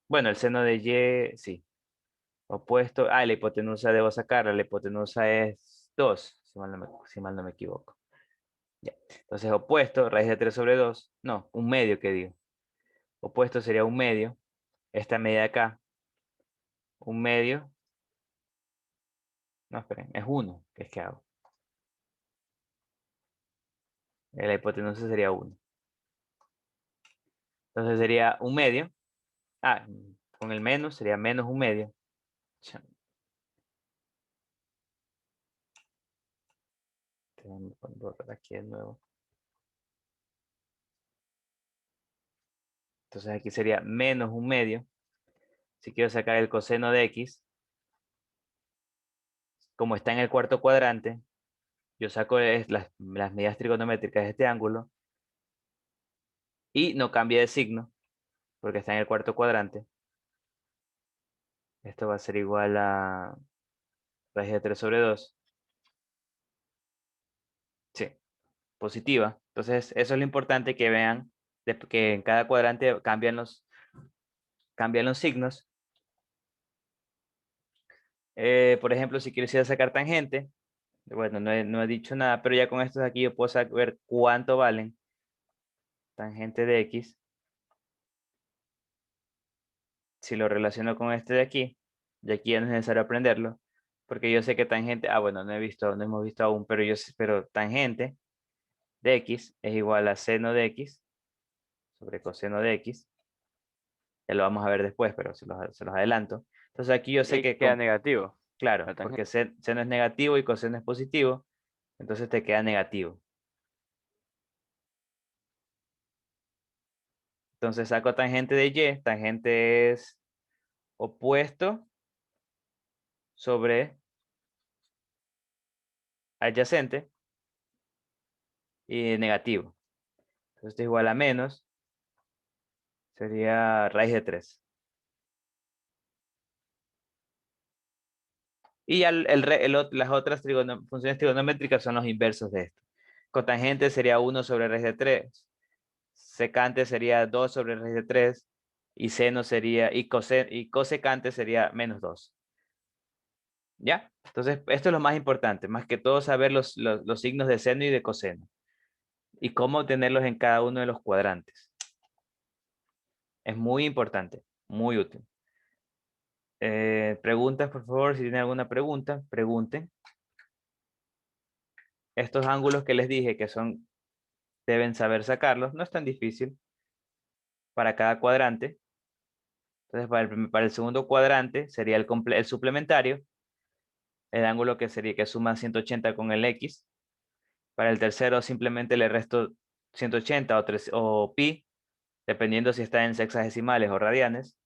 Bueno, el seno de Y, sí. Opuesto. La hipotenusa debo sacarla. La hipotenusa es 2, si mal no me equivoco. Ya. Entonces, opuesto, raíz de 3 sobre 2. No, un medio que digo. Opuesto sería un medio. Esta medida de acá. Un medio. No, esperen, es 1. ¿Qué es que hago? La hipotenusa sería 1. Entonces sería un medio. Con el menos sería menos un medio. Voy a borrar aquí de nuevo. Entonces aquí sería menos un medio. Si quiero sacar el coseno de X, como está en el cuarto cuadrante, yo saco las medidas trigonométricas de este ángulo y no cambia de signo porque está en el cuarto cuadrante. Esto va a ser igual a raíz de 3 sobre 2. Sí, positiva. Entonces, eso es lo importante que vean, que en cada cuadrante cambian los signos. Por ejemplo, si quisiera sacar tangente, Bueno, no he dicho nada, pero ya con estos aquí yo puedo saber cuánto valen. Tangente de X. Si lo relaciono con este de aquí ya no es necesario aprenderlo, porque yo sé que tangente, bueno, no hemos visto aún, pero pero tangente de X es igual a seno de X sobre coseno de X. Ya lo vamos a ver después, pero se los adelanto. Entonces aquí yo Y sé ahí que, queda negativo. claro, La porque tangente. seno es negativo y coseno es positivo, entonces te queda negativo. Entonces saco tangente de Y, tangente es opuesto sobre adyacente y negativo. Entonces esto es igual a menos, sería raíz de 3. Y ya las otras funciones trigonométricas son los inversos de esto. Cotangente sería 1 sobre raíz de 3. Secante sería 2 sobre raíz de 3. Y seno sería, y cosecante sería menos 2. ¿Ya? Entonces, esto es lo más importante. Más que todo saber los signos de seno y de coseno. Y cómo tenerlos en cada uno de los cuadrantes. Es muy importante. Muy útil. Preguntas, por favor. Si tienen alguna pregunta, pregunten. Estos ángulos que les dije que son, deben saber sacarlos. No es tan difícil para cada cuadrante. Entonces, para el segundo cuadrante sería el suplementario, el ángulo que suma 180 con el X. Para el tercero simplemente le resto 180 o pi, dependiendo si está en sexagesimales o radianes.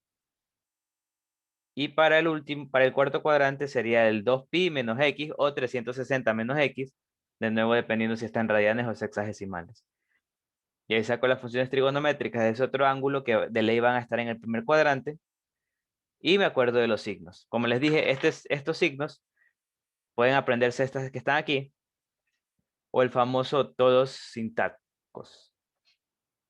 Y para el cuarto cuadrante sería el 2pi menos X o 360 menos X, de nuevo dependiendo si está en radianes o sexagesimales. Y ahí saco las funciones trigonométricas de ese otro ángulo que de ley van a estar en el primer cuadrante. Y me acuerdo de los signos. Como les dije, estos signos pueden aprenderse estas que están aquí, o el famoso todos sintácticos,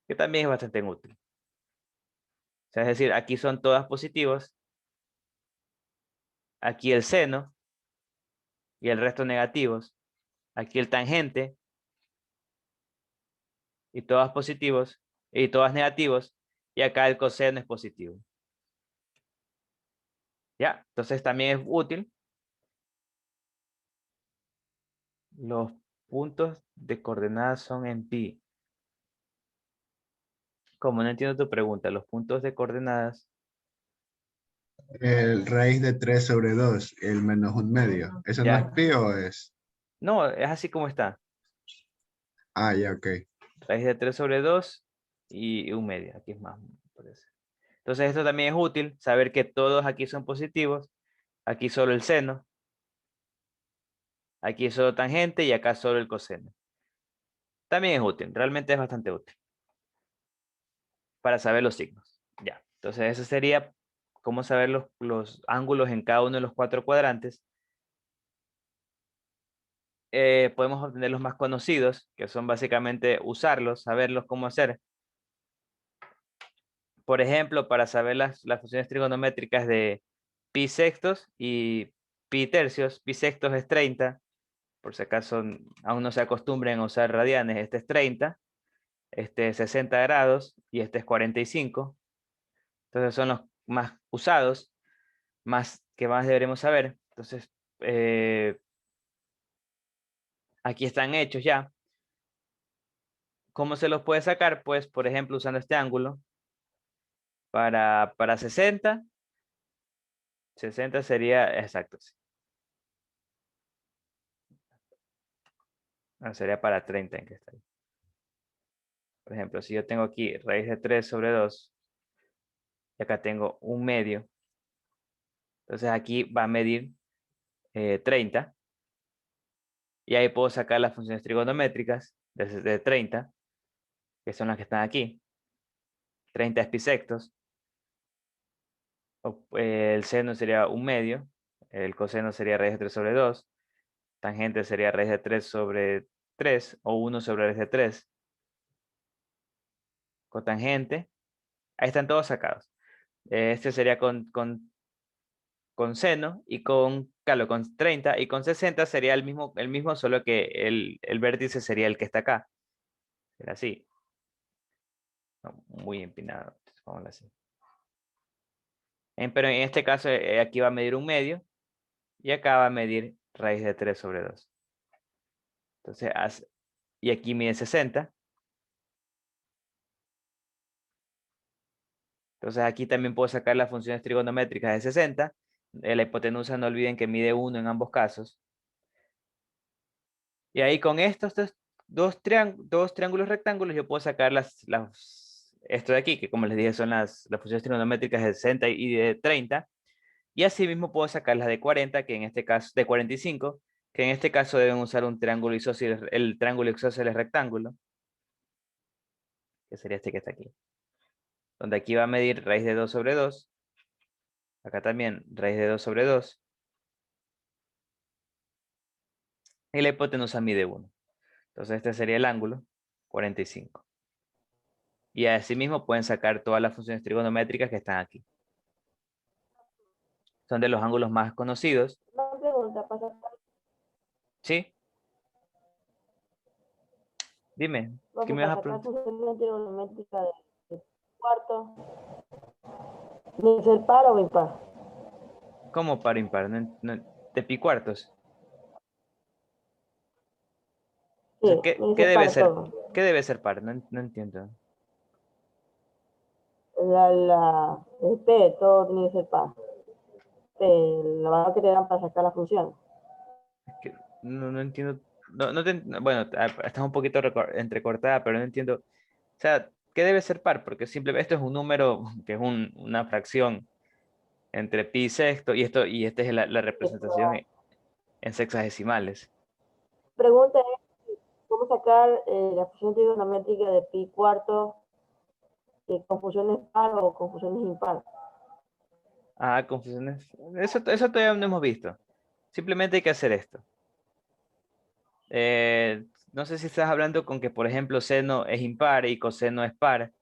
que también es bastante útil. O sea, es decir, aquí son todas positivos, aquí el seno y el resto negativos, aquí el tangente y todas positivos y todas negativos, y acá el coseno es positivo. ¿Ya? Entonces también es útil. Los puntos de coordenadas son en pi. Como no entiendo tu pregunta, los puntos de coordenadas. El raíz de 3 sobre 2, el menos un medio. ¿Eso no es Ya. pi o es? No, es así como está. Ah, ya, ok. Raíz de 3 sobre 2 y un medio. Aquí es más, me parece. Entonces esto también es útil, saber que todos aquí son positivos. Aquí solo el seno. Aquí solo tangente y acá solo el coseno. También es útil, realmente es bastante útil. Para saber los signos. Ya. Entonces eso sería cómo saber los ángulos en cada uno de los 4 cuadrantes. Podemos obtener los más conocidos, que son básicamente usarlos, saberlos cómo hacer. Por ejemplo, para saber las funciones trigonométricas de pi sextos y pi tercios. Pi sextos es 30, por si acaso aún no se acostumbren a usar radianes. Este es 30, este es 60 grados y este es 45. Entonces son los más usados, más que más deberemos saber. Entonces, aquí están hechos ya. ¿Cómo se los puede sacar? Pues, por ejemplo, usando este ángulo. Para 60 sería, exacto, sí. Sería para 30 en que está ahí. Por ejemplo, si yo tengo aquí raíz de 3 sobre 2, y acá tengo un medio, entonces aquí va a medir 30, y ahí puedo sacar las funciones trigonométricas de 30, que son las que están aquí. 30 es pi sextos, el seno sería un medio, el coseno sería raíz de 3 sobre 2, tangente sería raíz de 3 sobre 3 o 1 sobre raíz de 3, cotangente, ahí están todos sacados. Este sería con con seno y claro, con 30 y con 60 sería el mismo, solo que el vértice sería el que está acá. Era así. No, muy empinado. Pongámoslo así. Pero en este caso, aquí va a medir 1/2 y acá va a medir raíz de 3 sobre 2. Entonces, y aquí mide 60. Entonces aquí también puedo sacar las funciones trigonométricas de 60. La hipotenusa no olviden que mide 1 en ambos casos. Y ahí con estos dos triángulos rectángulos yo puedo sacar esto de aquí, que como les dije son las funciones trigonométricas de 60 y de 30. Y asimismo puedo sacar las de 40, que en este caso, de 45, que en este caso deben usar un triángulo isósceles, el triángulo isósceles rectángulo, que sería este que está aquí. Donde aquí va a medir raíz de 2 sobre 2. Acá también raíz de 2 sobre 2. Y la hipotenusa mide 1. Entonces este sería el ángulo 45. Y asimismo pueden sacar todas las funciones trigonométricas que están aquí. Son de los ángulos más conocidos. Una pregunta para sacar, ¿Sí? Dime, ¿qué profe, me vas para a sacar preguntar? funciones trigonométricas de cuarto, ¿debe ser par o impar? ¿Cómo par impar? De pi cuartos. O Sí, sea, debe ser par todo. ¿qué debe ser par? No entiendo. El P, todo tiene que ser par. La valor que te dan para sacar la función. Es que no entiendo. Bueno, está un poquito entrecortada, pero no entiendo. O sea, ¿qué debe ser par? Porque simplemente esto es un número que es una fracción entre pi y sexto, y esta es la representación en sexagesimales. Pregunta es, ¿cómo sacar la función trigonométrica de pi cuarto con funciones par o con funciones impar? Ah, confusiones. Eso todavía no hemos visto. Simplemente hay que hacer esto. No sé si estás hablando con que, por ejemplo, seno es impar y coseno es par.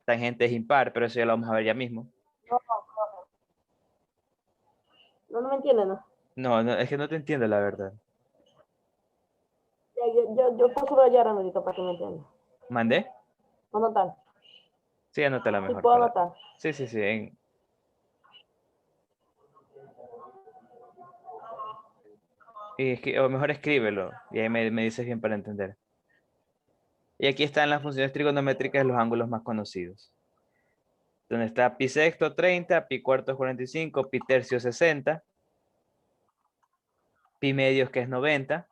Tangente es impar, pero eso ya lo vamos a ver ya mismo. No me entienden, ¿no? No, es que no te entiendo la verdad. Ya, yo puedo subrayar ahorita para que me entiendan. ¿Mandé? ¿Puedo anotar? Sí, anota la Sí, mejor puedo para. anotar. Sí, sí, sí. Y o mejor escríbelo y ahí me dices bien para entender. Y aquí están las funciones trigonométricas de los ángulos más conocidos. Donde está pi sexto 30, pi cuarto 45, pi tercio 60, pi medios que es 90,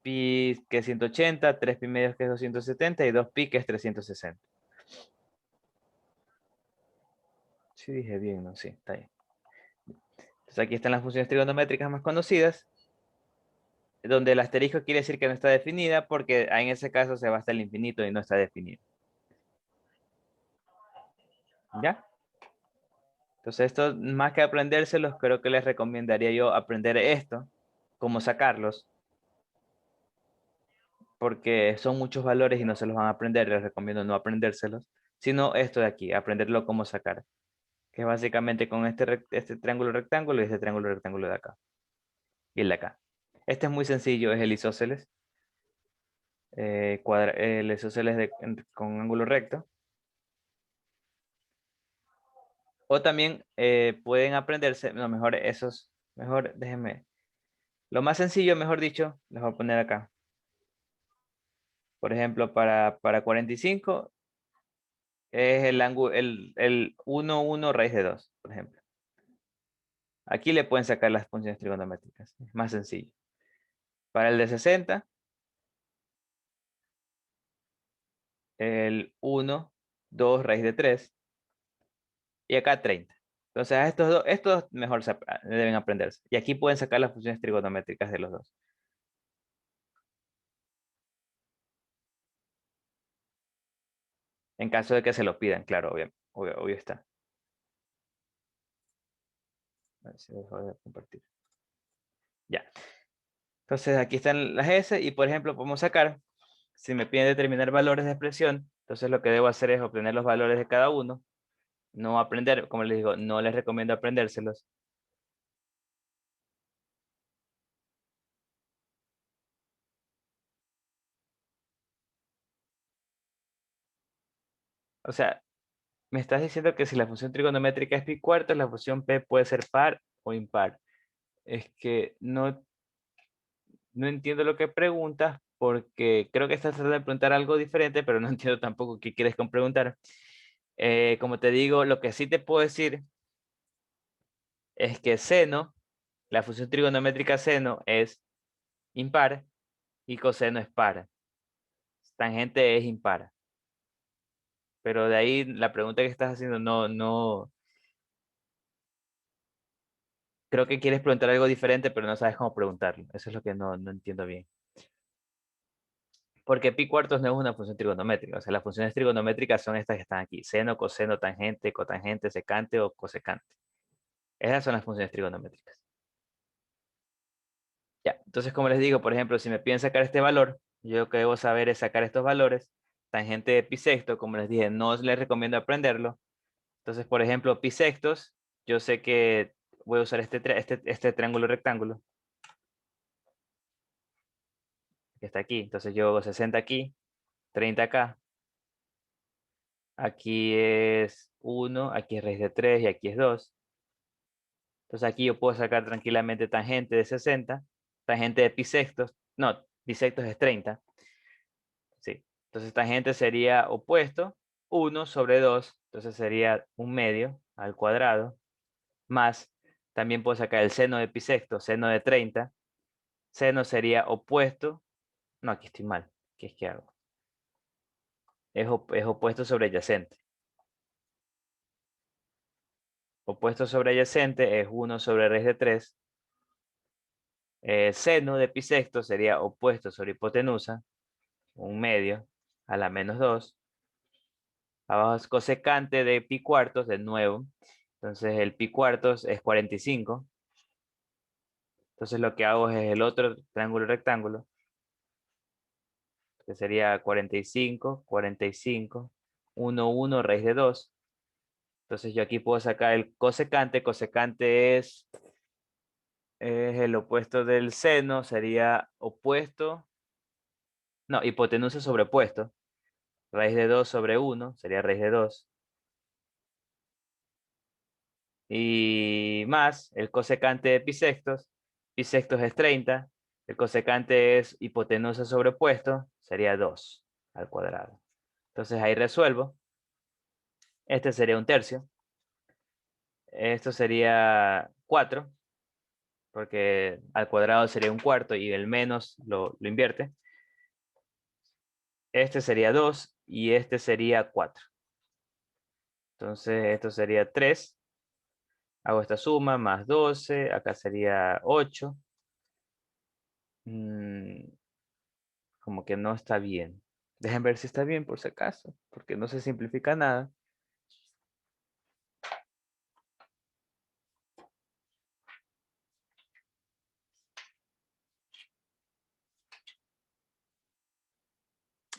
pi que es 180, 3 pi medios que es 270 y 2 pi que es 360. Sí dije bien, ¿no? Sí, está bien. Entonces aquí están las funciones trigonométricas más conocidas, donde el asterisco quiere decir que no está definida porque en ese caso se va hasta el infinito y no está definido. ¿Ya? Entonces esto, más que aprendérselos, creo que les recomendaría yo aprender esto, cómo sacarlos, porque son muchos valores y no se los van a aprender, les recomiendo no aprendérselos, sino esto de aquí, aprenderlo cómo sacar, que es básicamente con este triángulo rectángulo y este triángulo rectángulo de acá, y el de acá. Este es muy sencillo, es el isósceles, el isósceles con ángulo recto. O también pueden aprenderse, no, mejor déjenme, lo más sencillo, mejor dicho, les voy a poner acá. Por ejemplo, para 45 es el ángulo, el 1, 1 raíz de 2, por ejemplo. Aquí le pueden sacar las funciones trigonométricas. Es más sencillo. Para el de 60, el 1, 2 raíz de 3. Y acá 30. Entonces, estos mejor deben aprenderse. Y aquí pueden sacar las funciones trigonométricas de los dos. En caso de que se lo pidan, claro, obvio está. A ver si dejo de compartir. Ya. Entonces aquí están las S y por ejemplo podemos sacar, si me piden determinar valores de expresión, entonces lo que debo hacer es obtener los valores de cada uno no aprender, como les digo, no les recomiendo aprendérselos. O sea, me estás diciendo que si la función trigonométrica es pi cuartos, la función p puede ser par o impar. Es que no entiendo lo que preguntas porque creo que estás tratando de preguntar algo diferente, pero no entiendo tampoco qué quieres con preguntar. Como te digo, lo que sí te puedo decir es que seno, la función trigonométrica seno es impar y coseno es par. Tangente es impar. Pero de ahí la pregunta que estás haciendo no. Creo que quieres preguntar algo diferente, pero no sabes cómo preguntarlo. Eso es lo que no entiendo bien. Porque pi cuartos no es una función trigonométrica. O sea, las funciones trigonométricas son estas que están aquí. Seno, coseno, tangente, cotangente, secante o cosecante. Esas son las funciones trigonométricas. Ya, entonces como les digo, por ejemplo, si me piden sacar este valor, yo lo que debo saber es sacar estos valores. Tangente de pi sexto, como les dije, no les recomiendo aprenderlo. Entonces, por ejemplo, pi sextos, yo sé que voy a usar este triángulo rectángulo que está aquí. Entonces yo hago 60 aquí, 30 acá. Aquí es 1, aquí es raíz de 3 y aquí es 2. Entonces aquí yo puedo sacar tranquilamente tangente de 60, tangente de pi sextos. No, pi sextos es 30. Sí. Entonces tangente sería opuesto, 1 sobre 2. Entonces sería un medio al cuadrado. Más, también puedo sacar el seno de pi sexto, seno de 30. Seno sería opuesto. No, aquí estoy mal. ¿Qué es que hago? Es opuesto sobre adyacente. Opuesto sobre adyacente es 1 sobre raíz de 3. Seno de pi sexto sería opuesto sobre hipotenusa, un medio a la menos 2. Abajo es cosecante de pi cuartos, de nuevo. Entonces el pi cuartos es 45. Entonces lo que hago es el otro triángulo rectángulo, que sería 45, 45, 1, 1, raíz de 2. Entonces yo aquí puedo sacar el cosecante. Cosecante es el opuesto del seno, sería opuesto, no, hipotenusa sobrepuesto. Raíz de 2 sobre 1 sería raíz de 2. Y más el cosecante de pi sextos. Pi sextos es 30. El cosecante es hipotenusa sobrepuesto, sería 2 al cuadrado. Entonces ahí resuelvo. Este sería un tercio. Esto sería 4, porque al cuadrado sería un cuarto y el menos lo invierte. Este sería 2 y este sería 4. Entonces esto sería 3. Hago esta suma, más 12. Acá sería 8. Como que no está bien. Dejen ver si está bien por si acaso, porque no se simplifica nada.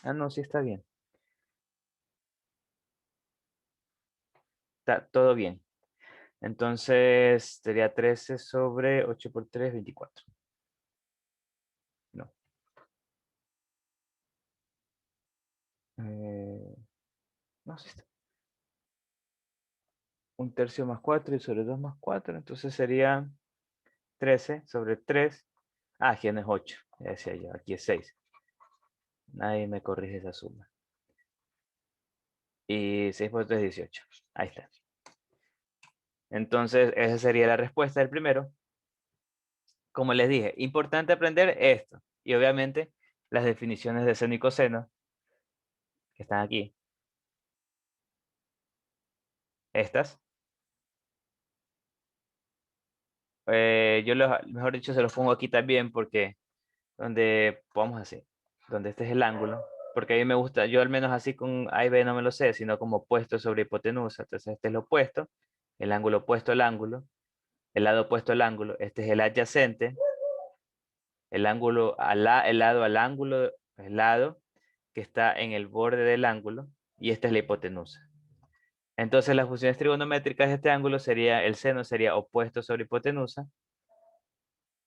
Ah, no, sí está bien. Está todo bien. Entonces sería 13 sobre 8 por 3, 24. No. No, sí está. Un tercio más 4 y sobre 2 más 4. Entonces sería 13 sobre 3. Ah, aquí no es 8. Ya decía yo, aquí es 6. Nadie me corrige esa suma. Y 6 por 3 es 18. Ahí está. Entonces esa sería la respuesta del primero. Como les dije, importante aprender esto. Y obviamente las definiciones de seno y coseno, que están aquí. Estas. Mejor dicho, se los pongo aquí también porque donde, vamos así, donde este es el ángulo. Porque a mí me gusta, yo al menos así con A y B no me lo sé, sino como opuesto sobre hipotenusa. Entonces este es lo opuesto, el ángulo opuesto al ángulo, el lado opuesto al ángulo. Este es el adyacente, el ángulo, el lado al ángulo, el lado que está en el borde del ángulo, y esta es la hipotenusa. Entonces las funciones trigonométricas de este ángulo sería, el seno sería opuesto sobre hipotenusa.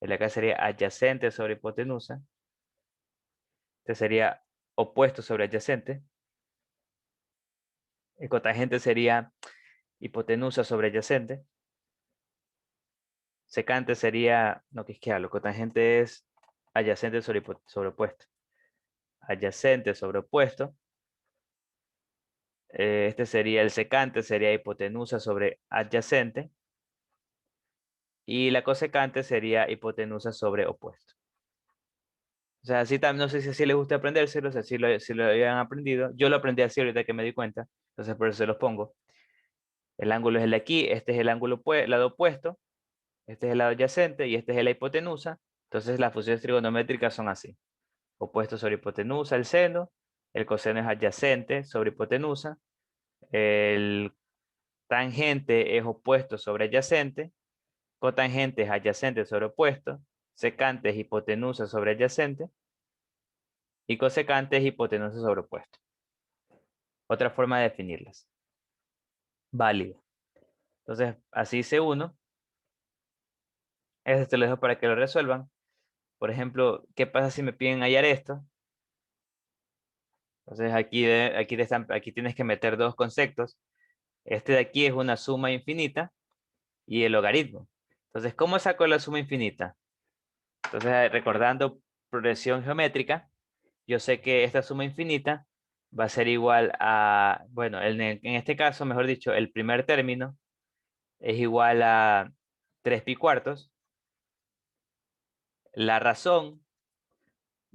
El de acá sería adyacente sobre hipotenusa. Este sería opuesto sobre adyacente. El cotangente sería hipotenusa sobre adyacente. Secante sería, no, que es que lo cotangente es adyacente sobre opuesto. Adyacente sobre opuesto. Este sería el secante, sería hipotenusa sobre adyacente. Y la cosecante sería hipotenusa sobre opuesto. O sea, así también, no sé si así les gusta aprendérselo, o sea, si lo habían aprendido. Yo lo aprendí así ahorita que me di cuenta, entonces por eso se los pongo. El ángulo es el de aquí, este es el ángulo lado opuesto, este es el lado adyacente y este es la hipotenusa. Entonces las funciones trigonométricas son así. Opuesto sobre hipotenusa, el seno. El coseno es adyacente sobre hipotenusa. El tangente es opuesto sobre adyacente. Cotangente es adyacente sobre opuesto. Secante es hipotenusa sobre adyacente. Y cosecante es hipotenusa sobre opuesto. Otra forma de definirlas. Válido. Entonces, así hice uno. Este te lo dejo para que lo resuelvan. Por ejemplo, ¿qué pasa si me piden hallar esto? Entonces, aquí tienes que meter dos conceptos. Este de aquí es una suma infinita y el logaritmo. Entonces, ¿cómo saco la suma infinita? Entonces, recordando progresión geométrica, yo sé que esta suma infinita va a ser igual a, bueno, en este caso, mejor dicho, el primer término es igual a 3π². La razón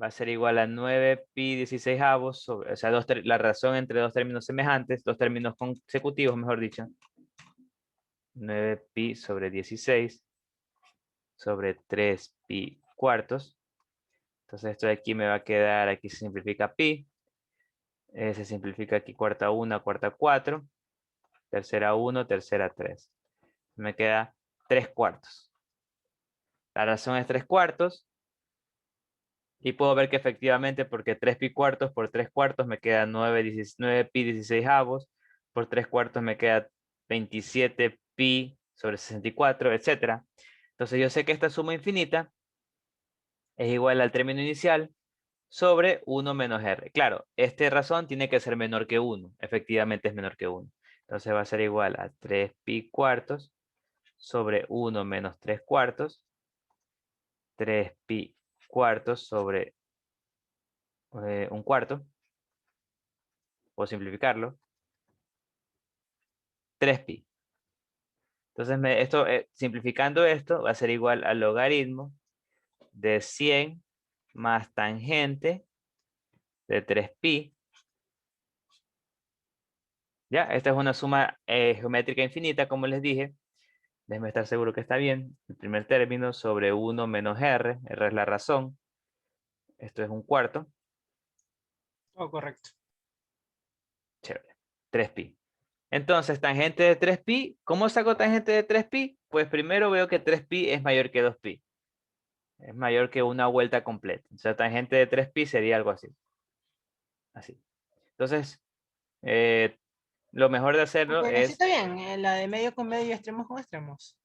va a ser igual a 9π16, o sea, la razón entre dos términos semejantes, dos términos consecutivos, mejor dicho. 9π sobre 16 sobre 3π². Entonces esto de aquí me va a quedar, aquí se simplifica pi. Se simplifica aquí cuarta 1, cuarta 4. Tercera 1, tercera 3. Me queda 3/4. La razón es 3/4. Y puedo ver que efectivamente, porque 3π² por 3/4 me queda 9π16, por 3/4 me queda 27π sobre 64, etc. Entonces yo sé que esta suma infinita es igual al término inicial sobre 1 menos r. Claro, esta razón tiene que ser menor que 1. Efectivamente es menor que 1. Entonces va a ser igual a 3π² sobre 1 menos 3/4. 3π² sobre 1/4. Puedo simplificarlo. 3π. Entonces, simplificando esto, va a ser igual al logaritmo de 100 más tangente de 3π. Ya, esta es una suma geométrica infinita, como les dije. Déjenme estar seguro que está bien. El primer término sobre 1 menos r. R es la razón. Esto es 1/4. Oh, correcto. Chévere. 3π. Entonces, tangente de 3π. ¿Cómo saco tangente de 3π? Pues primero veo que 3π es mayor que 2π. Es mayor que una vuelta completa. O sea, tangente de 3π sería algo así. Así. Entonces, lo mejor de hacerlo Porque sí es... está bien, la de medio con medio y extremos con extremos.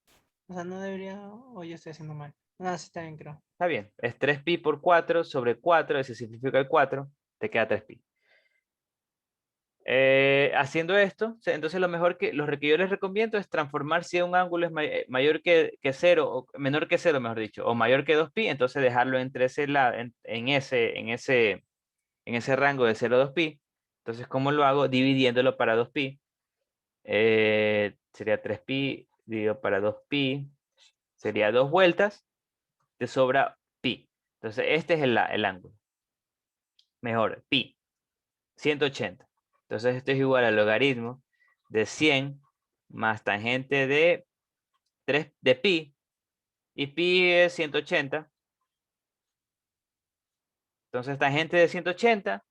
O sea, no debería, o yo estoy haciendo mal. No, sí está bien, creo. Está bien. Es 3π por 4 sobre 4. Se simplifica el 4. Te queda 3π. Haciendo esto, entonces lo que yo les recomiendo es transformar si un ángulo es mayor que 0, o menor que 0, mejor dicho, o mayor que 2π, entonces dejarlo entre ese lado, en ese rango de 0 a 2π. Entonces, ¿cómo lo hago? Dividiéndolo para 2π. Sería 3π dividido para 2π. Sería 2 vueltas. Te sobra pi. Entonces, este es el ángulo. Mejor, pi. 180. Entonces, esto es igual al logaritmo de 100 más tangente de 3 de pi. Y pi es 180. Entonces, tangente de 180.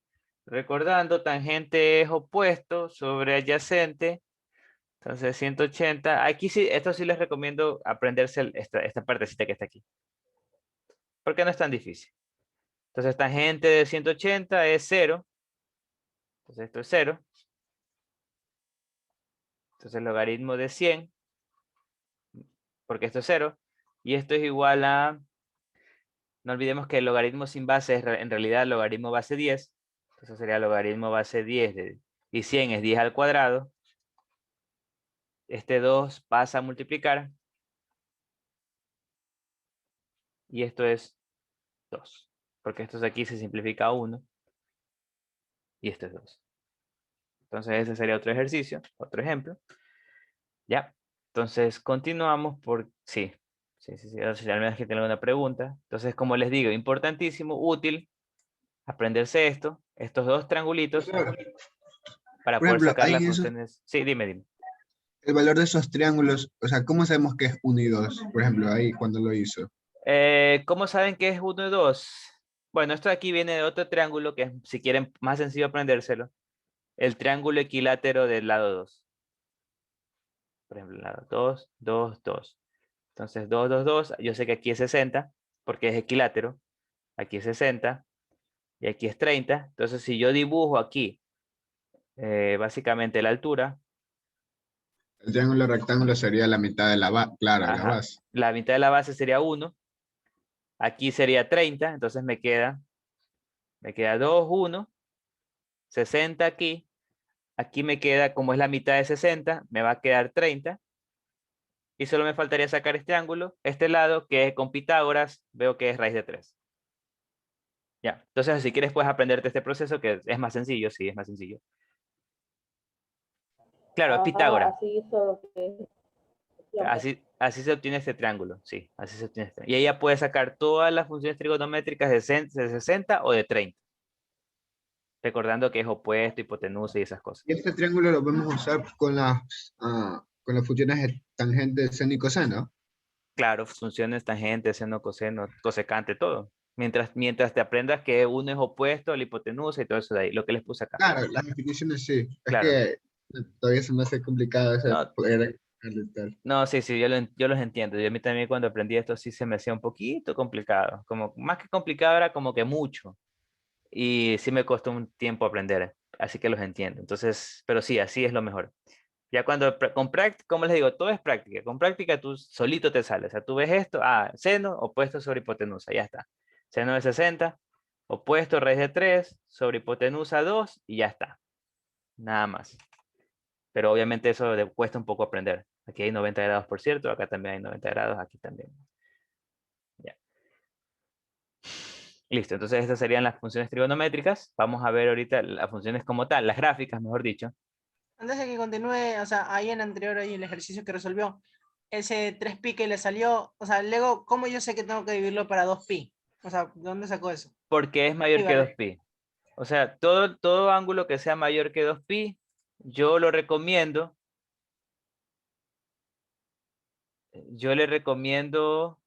Recordando, tangente es opuesto sobre adyacente. Entonces, 180. Aquí sí, esto sí les recomiendo aprenderse esta partecita que está aquí. Porque no es tan difícil. Entonces, tangente de 180 es 0. Entonces, esto es 0. Entonces logaritmo de 100, porque esto es 0, y esto es igual a, no olvidemos que el logaritmo sin base es en realidad logaritmo base 10, entonces sería logaritmo base 10 y 100 es 10 al cuadrado. Este 2 pasa a multiplicar, y esto es 2, porque esto de aquí se simplifica a 1, y esto es 2. Entonces ese sería otro ejercicio, otro ejemplo. Ya, entonces continuamos por, sí, ahora sí, al menos que tenga alguna pregunta. Entonces, como les digo, importantísimo, útil, aprenderse esto, estos dos triangulitos, para Por poder ejemplo, sacar ahí las en esos, funciones. Sí, dime. el valor de esos triángulos, o sea, ¿cómo sabemos que es 1 y 2? Por ejemplo, ahí cuando lo hizo. ¿Cómo saben que es 1 y 2? Bueno, esto de aquí viene de otro triángulo que es, si quieren, más sencillo aprendérselo. El triángulo equilátero del lado 2. Por ejemplo, lado 2, 2, 2. Entonces, 2, 2, 2. Yo sé que aquí es 60, porque es equilátero. Aquí es 60 y aquí es 30. Entonces, si yo dibujo aquí, básicamente la altura, El triángulo rectángulo sería la mitad de la base, claro, la ajá, base. la mitad de la base sería 1. Aquí sería 30, entonces me queda 2, 1, 60 aquí. Aquí me queda, como es la mitad de 60, me va a quedar 30. Y solo me faltaría sacar este ángulo, este lado, que con Pitágoras veo que es raíz de 3. Ya, entonces si quieres puedes aprenderte este proceso que es más sencillo, sí, es más sencillo. Claro, es Ah, Pitágoras. así hizo lo que siempre. Así se obtiene este triángulo, sí, así se obtiene este. Y ella puede sacar todas las funciones trigonométricas de 60 o de 30. Recordando que es opuesto, hipotenusa y esas cosas. Y este triángulo lo podemos usar con las funciones de tangente, seno y coseno. Claro, funciones tangente, seno, coseno, cosecante, todo. Mientras te aprendas que uno es opuesto a la hipotenusa y todo eso de ahí, lo que les puse acá. Claro, las definiciones sí. Es Claro. que todavía se me hace complicado eso de No, poder tal. no, sí, yo los entiendo. Yo a mí también cuando aprendí esto sí se me hacía un poquito complicado. Como, más que complicado era como que mucho. Y sí me costó un tiempo aprender. Así que los entiendo. Entonces, pero sí, así es lo mejor. Ya cuando, con práctica, como les digo, todo es práctica. Con práctica tú solito te sales. O sea, tú ves esto, seno, opuesto sobre hipotenusa, ya está. Seno de 60, opuesto, raíz de 3, sobre hipotenusa 2, y ya está. Nada más. Pero obviamente eso cuesta un poco aprender. Aquí hay 90 grados, por cierto, acá también hay 90 grados, aquí también. Ya. Listo, entonces estas serían las funciones trigonométricas. Vamos a ver ahorita las funciones como tal, las gráficas, mejor dicho. Antes de que continúe, o sea, ahí en anterior, ahí el ejercicio que resolvió, ese 3pi que le salió, o sea, luego, ¿cómo yo sé que tengo que dividirlo para 2pi? O sea, ¿de dónde sacó eso? Porque es Sí, mayor que vale. 2pi. O sea, todo ángulo que sea mayor que 2pi, yo lo recomiendo. Yo le recomiendo,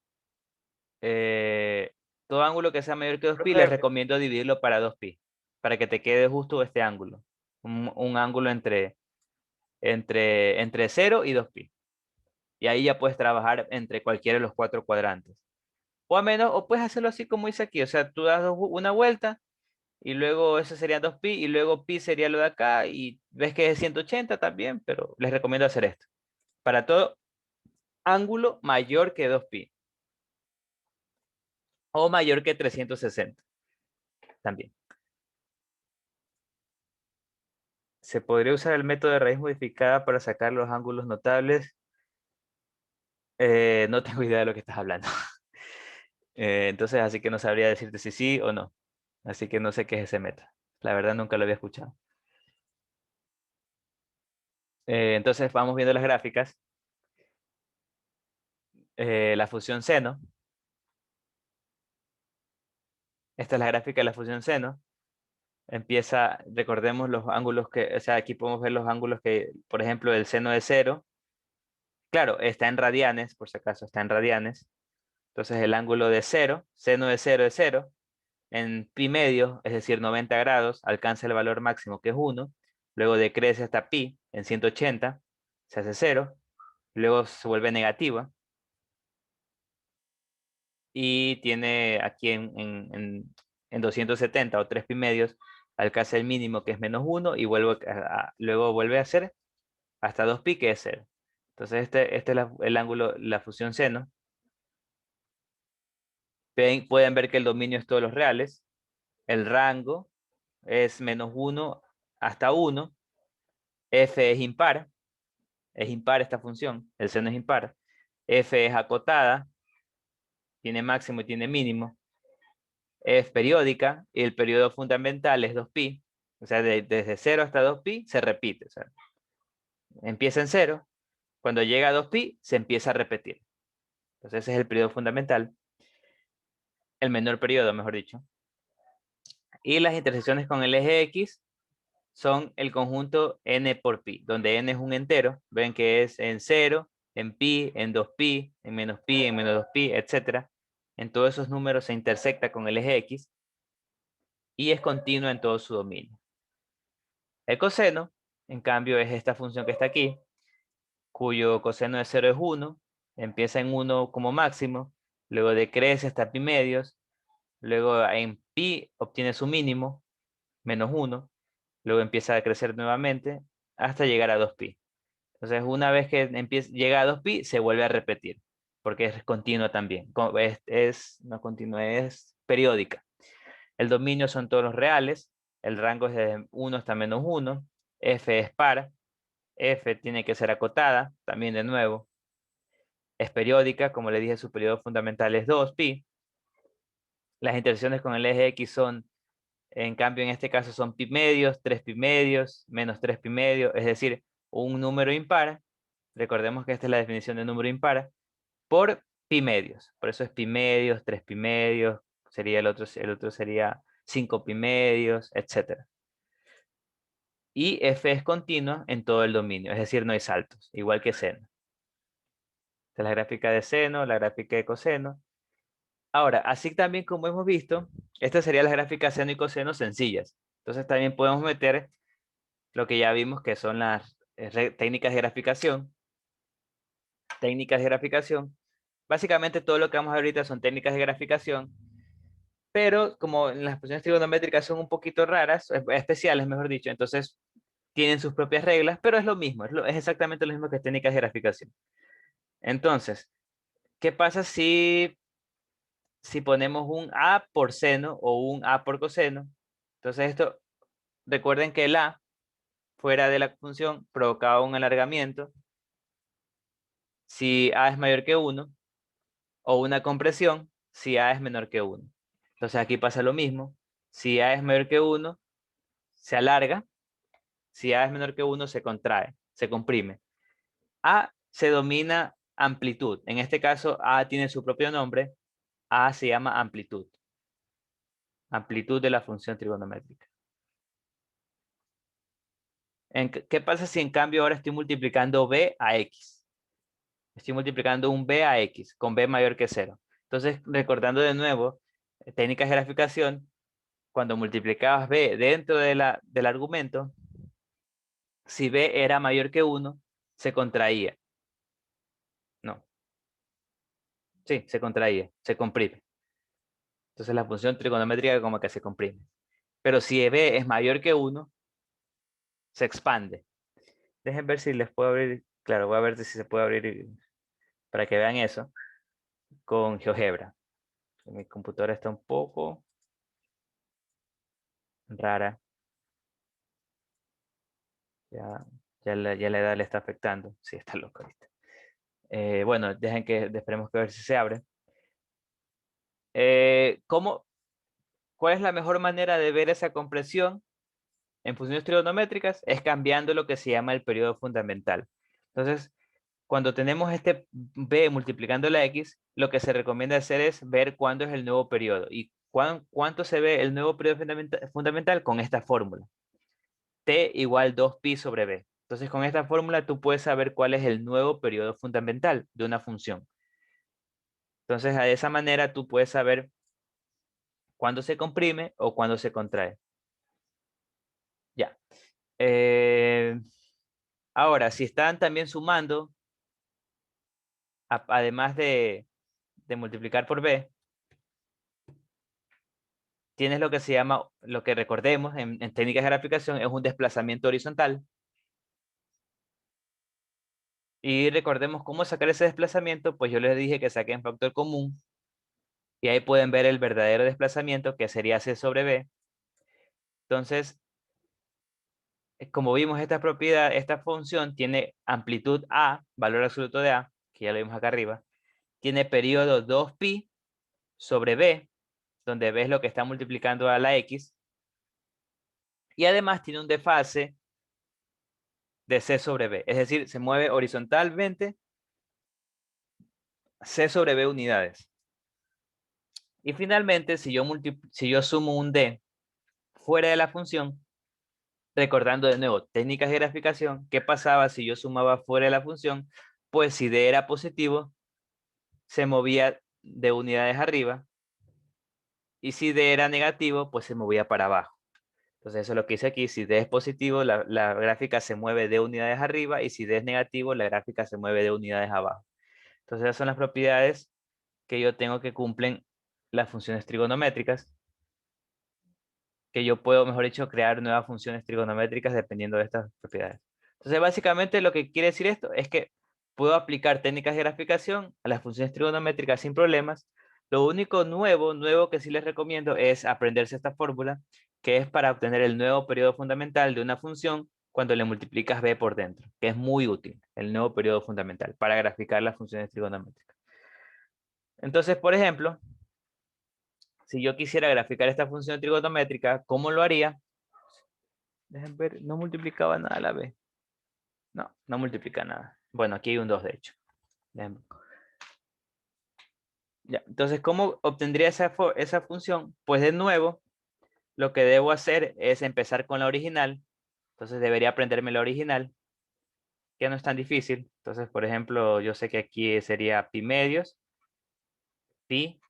todo ángulo que sea mayor que 2pi, les recomiendo dividirlo para 2pi, para que te quede justo este ángulo. Un ángulo entre 0 y 2pi. Y ahí ya puedes trabajar entre cualquiera de los 4 cuadrantes. O a menos, o puedes hacerlo así como hice aquí. O sea, tú das una vuelta y luego eso sería 2pi y luego pi sería lo de acá y ves que es 180 también, pero les recomiendo hacer esto. Para todo ángulo mayor que 2pi o mayor que 360 también. ¿Se podría usar el método de raíz modificada para sacar los ángulos notables? No tengo idea de lo que estás hablando. Entonces, así que no sabría decirte si sí o no. Así que no sé qué es ese método. La verdad nunca lo había escuchado. Entonces vamos viendo las gráficas. La función seno. Esta es la gráfica de la función seno. Empieza, recordemos los ángulos que, o sea, aquí podemos ver los ángulos que, por ejemplo, el seno de 0. Claro, está en radianes, por si acaso, está en radianes. Entonces el ángulo de 0, seno de 0 es 0. En pi medio, es decir, 90 grados, alcanza el valor máximo que es 1. Luego decrece hasta pi en 180, se hace 0. Luego se vuelve negativa. Y tiene aquí en 270 o 3 pi medios, alcanza el mínimo que es -1 y luego vuelve a ser hasta 2pi, que es 0. Entonces este es el ángulo, la función seno. Pueden ver que el dominio es todos los reales. El rango es -1 hasta 1. F es impar. Es impar esta función. El seno es impar. F es acotada. Tiene máximo y tiene mínimo. Es periódica. Y el periodo fundamental es 2pi. O sea, desde 0 hasta 2pi se repite. O sea, empieza en 0. Cuando llega a 2pi, se empieza a repetir. Entonces ese es el periodo fundamental. El menor periodo, mejor dicho. Y las intersecciones con el eje X son el conjunto n por pi, donde n es un entero. Ven que es en 0, en pi, en 2pi, en -pi, en -2pi, etc. En todos esos números se intersecta con el eje X y es continuo en todo su dominio. El coseno, en cambio, es esta función que está aquí, cuyo coseno de 0 es 1, empieza en 1 como máximo, luego decrece hasta pi medios, luego en pi obtiene su mínimo, -1, luego empieza a crecer nuevamente hasta llegar a 2pi. Entonces, una vez que llega a 2pi, se vuelve a repetir, porque es continua también. No continua, es periódica. El dominio son todos los reales, el rango es de 1 hasta -1, F es par, F tiene que ser acotada, también de nuevo. Es periódica, como le dije, su periodo fundamental es 2pi. Las intersecciones con el eje X son, en cambio, en este caso son pi medios, 3pi medios, -3pi medios, es decir, un número impar. Recordemos que esta es la definición de número impar, por pi medios. Por eso es pi medios, 3pi medios, sería el otro sería 5pi medios, etc. Y F es continua en todo el dominio, es decir, no hay saltos, igual que seno. Esta es la gráfica de seno, la gráfica de coseno. Ahora, así también como hemos visto, estas serían las gráficas seno y coseno sencillas. Entonces también podemos meter lo que ya vimos que son las técnicas de graficación. Técnicas de graficación. Básicamente todo lo que vamos a ver ahorita son técnicas de graficación, pero como las funciones trigonométricas son un poquito raras, especiales mejor dicho, entonces tienen sus propias reglas, pero es lo mismo, es exactamente lo mismo que técnicas de graficación. Entonces, ¿qué pasa si ponemos un A por seno o un A por coseno? Entonces esto, recuerden que el A fuera de la función provocaba un alargamiento si A es mayor que 1, o una compresión si A es menor que 1. Entonces aquí pasa lo mismo. Si A es mayor que 1, se alarga. Si A es menor que 1, se contrae, se comprime. A se domina amplitud. En este caso, A tiene su propio nombre. A se llama amplitud. Amplitud de la función trigonométrica. ¿Qué pasa si en cambio ahora estoy multiplicando B a X? Estoy multiplicando un B a X con B mayor que 0. Entonces, recordando de nuevo, técnicas de graficación, cuando multiplicabas B dentro del argumento, si B era mayor que 1, se contraía. No. Sí, se contraía, se comprime. Entonces la función trigonométrica como que se comprime. Pero si B es mayor que 1, se expande. Dejen ver si les puedo abrir. Claro, voy a ver si se puede abrir para que vean eso con GeoGebra. Mi computadora está un poco rara. Ya la edad le está afectando. Sí, está loco ahorita. Bueno, esperemos que ver si se abre. ¿Cuál es la mejor manera de ver esa compresión en funciones trigonométricas? Es cambiando lo que se llama el periodo fundamental. Entonces, cuando tenemos este B multiplicando la X, lo que se recomienda hacer es ver cuándo es el nuevo periodo. ¿Y cuánto se ve el nuevo periodo fundamental? Con esta fórmula. T igual 2pi sobre B. Entonces, con esta fórmula tú puedes saber cuál es el nuevo periodo fundamental de una función. Entonces, de esa manera tú puedes saber cuándo se comprime o cuándo se contrae. Ya. Ahora, si están también sumando, además de multiplicar por B, tienes lo que se llama, lo que recordemos en técnicas de graficación, es un desplazamiento horizontal. Y recordemos cómo sacar ese desplazamiento, pues yo les dije que saquen factor común. Y ahí pueden ver el verdadero desplazamiento, que sería C sobre B. Entonces, como vimos esta propiedad, esta función tiene amplitud A, valor absoluto de A, que ya lo vimos acá arriba. Tiene periodo 2pi sobre B, donde B es lo que está multiplicando a la X. Y además tiene un desfase de C sobre B. Es decir, se mueve horizontalmente C sobre B unidades. Y finalmente, si yo sumo un D fuera de la función, recordando de nuevo técnicas de graficación, ¿qué pasaba si yo sumaba fuera de la función? Pues si D era positivo, se movía de unidades arriba. Y si D era negativo, pues se movía para abajo. Entonces eso es lo que hice aquí. Si D es positivo, la gráfica se mueve de unidades arriba. Y si D es negativo, la gráfica se mueve de unidades abajo. Entonces esas son las propiedades que yo tengo que cumplen las funciones trigonométricas. Que yo puedo, mejor dicho, crear nuevas funciones trigonométricas dependiendo de estas propiedades. Entonces básicamente lo que quiere decir esto es que puedo aplicar técnicas de graficación a las funciones trigonométricas sin problemas. Lo único nuevo que sí les recomiendo es aprenderse esta fórmula, que es para obtener el nuevo periodo fundamental de una función cuando le multiplicas b por dentro, que es muy útil, el nuevo periodo fundamental, para graficar las funciones trigonométricas. Entonces, por ejemplo, si yo quisiera graficar esta función trigonométrica, ¿cómo lo haría? Dejen ver, no multiplicaba nada la b. No, no multiplica nada. Bueno, aquí hay un 2 de hecho. Déjenme ver. Ya, entonces, ¿cómo obtendría esa función? Pues de nuevo, lo que debo hacer es empezar con la original. Entonces debería aprenderme la original, que no es tan difícil. Entonces, por ejemplo, yo sé que aquí sería pi medios, pi,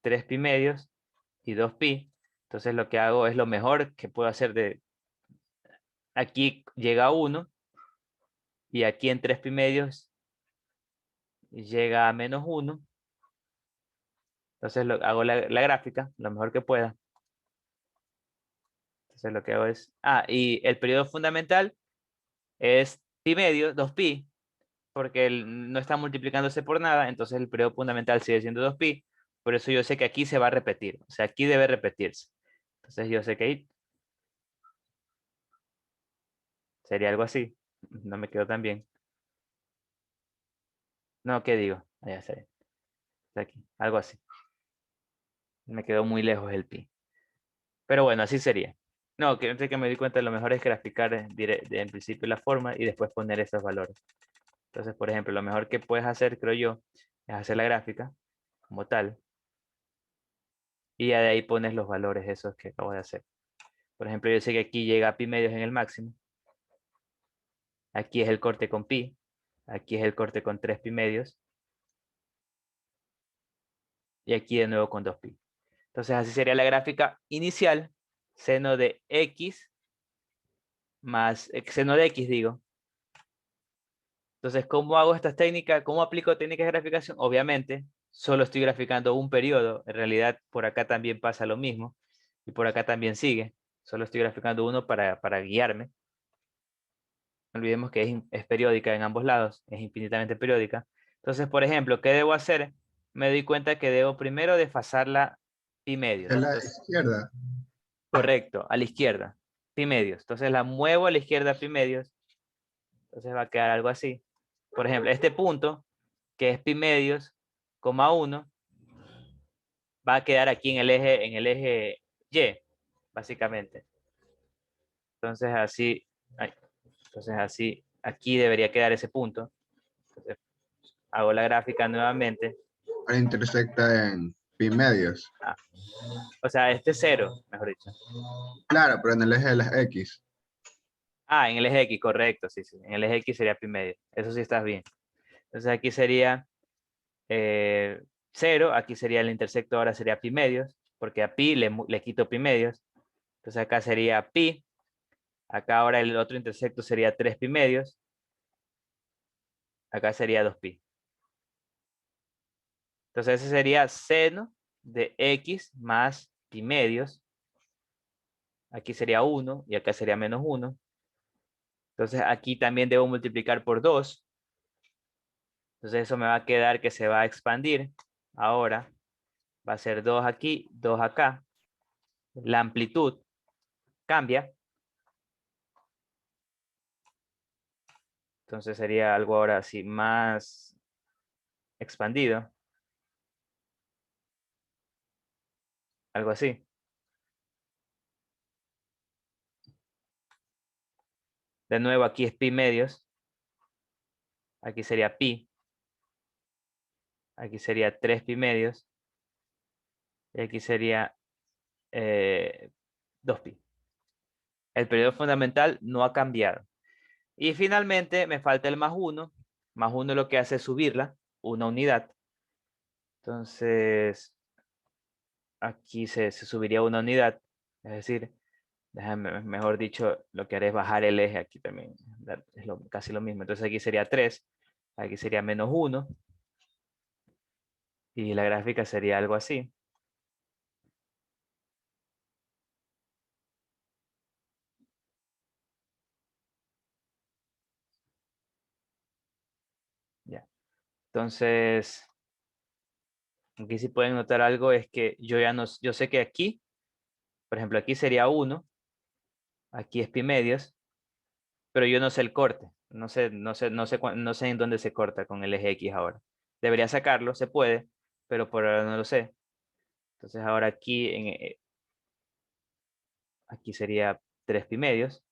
3 pi medios y 2 pi. Entonces lo que hago es lo mejor que puedo hacer de... Aquí llega a 1 y aquí en 3 pi medios llega a menos 1. Entonces hago la gráfica lo mejor que pueda. Entonces lo que hago es... Ah, y el periodo fundamental es pi medio, 2pi, porque no está multiplicándose por nada, entonces el periodo fundamental sigue siendo 2pi. Por eso yo sé que aquí se va a repetir. O sea, aquí debe repetirse. Entonces yo sé que ahí sería algo así. No me quedó tan bien. No, ¿qué digo? Allá está bien. Está aquí. Algo así. Me quedó muy lejos el pi. Pero bueno, así sería. No, que antes que me di cuenta, lo mejor es graficar en principio la forma y después poner esos valores. Entonces, por ejemplo, lo mejor que puedes hacer, creo yo, es hacer la gráfica como tal. Y ya de ahí pones los valores esos que acabo de hacer. Por ejemplo, yo sé que aquí llega a pi medios en el máximo. Aquí es el corte con pi. Aquí es el corte con 3 pi medios. Y aquí de nuevo con 2 pi. Entonces así sería la gráfica inicial. Seno de x más seno de x, digo. Entonces, ¿cómo hago estas técnicas? ¿Cómo aplico técnicas de graficación? Obviamente, solo estoy graficando un periodo. En realidad, por acá también pasa lo mismo. Y por acá también sigue. Solo estoy graficando uno para guiarme. No olvidemos que es periódica en ambos lados. Es infinitamente periódica. Entonces, por ejemplo, ¿qué debo hacer? Me doy cuenta que debo primero desfasarla pi medios. En la Entonces, izquierda. correcto, a la izquierda. Pi medios. Entonces la muevo a la izquierda pi medios. Entonces va a quedar algo así. Por ejemplo, este punto, que es pi medios, coma 1, va a quedar aquí en el eje Y, básicamente. Entonces así, ay, entonces así, aquí debería quedar ese punto. Entonces, hago la gráfica nuevamente. Ahora intersecta en pi medios. Ah, o sea, este 0, mejor dicho. Claro, pero en el eje de las X. Ah, en el eje X, correcto, sí, sí. En el eje X sería pi medio. Eso sí estás bien. Entonces aquí sería 0, aquí sería el intersecto, ahora sería pi medios, porque a pi le quito pi medios. Entonces acá sería pi. Acá ahora el otro intersecto sería 3 pi medios. Acá sería 2 pi. Entonces ese sería seno de x más pi medios. Aquí sería 1 y acá sería menos 1. Entonces aquí también debo multiplicar por 2. Entonces eso me va a quedar que se va a expandir. Ahora va a ser 2 aquí, 2 acá. La amplitud cambia. Entonces sería algo ahora así más expandido. Algo así. De nuevo aquí es pi medios. Aquí sería pi. Aquí sería 3 pi medios. Y aquí sería 2 pi. El periodo fundamental no ha cambiado. Y finalmente me falta el más 1. Más 1 lo que hace es subirla, una unidad. Entonces, aquí se subiría una unidad. Es decir, déjame, mejor dicho, lo que haré es bajar el eje aquí también. Es casi lo mismo. Entonces aquí sería 3. Aquí sería menos 1. Y la gráfica sería algo así. Ya. Entonces, aquí si pueden notar algo es que yo sé que aquí, por ejemplo, aquí sería 1, aquí es pi medios, pero yo no sé el corte, no sé en dónde se corta con el eje X ahora. Debería sacarlo, se puede, pero por ahora no lo sé. Entonces ahora aquí sería 3 pi medios,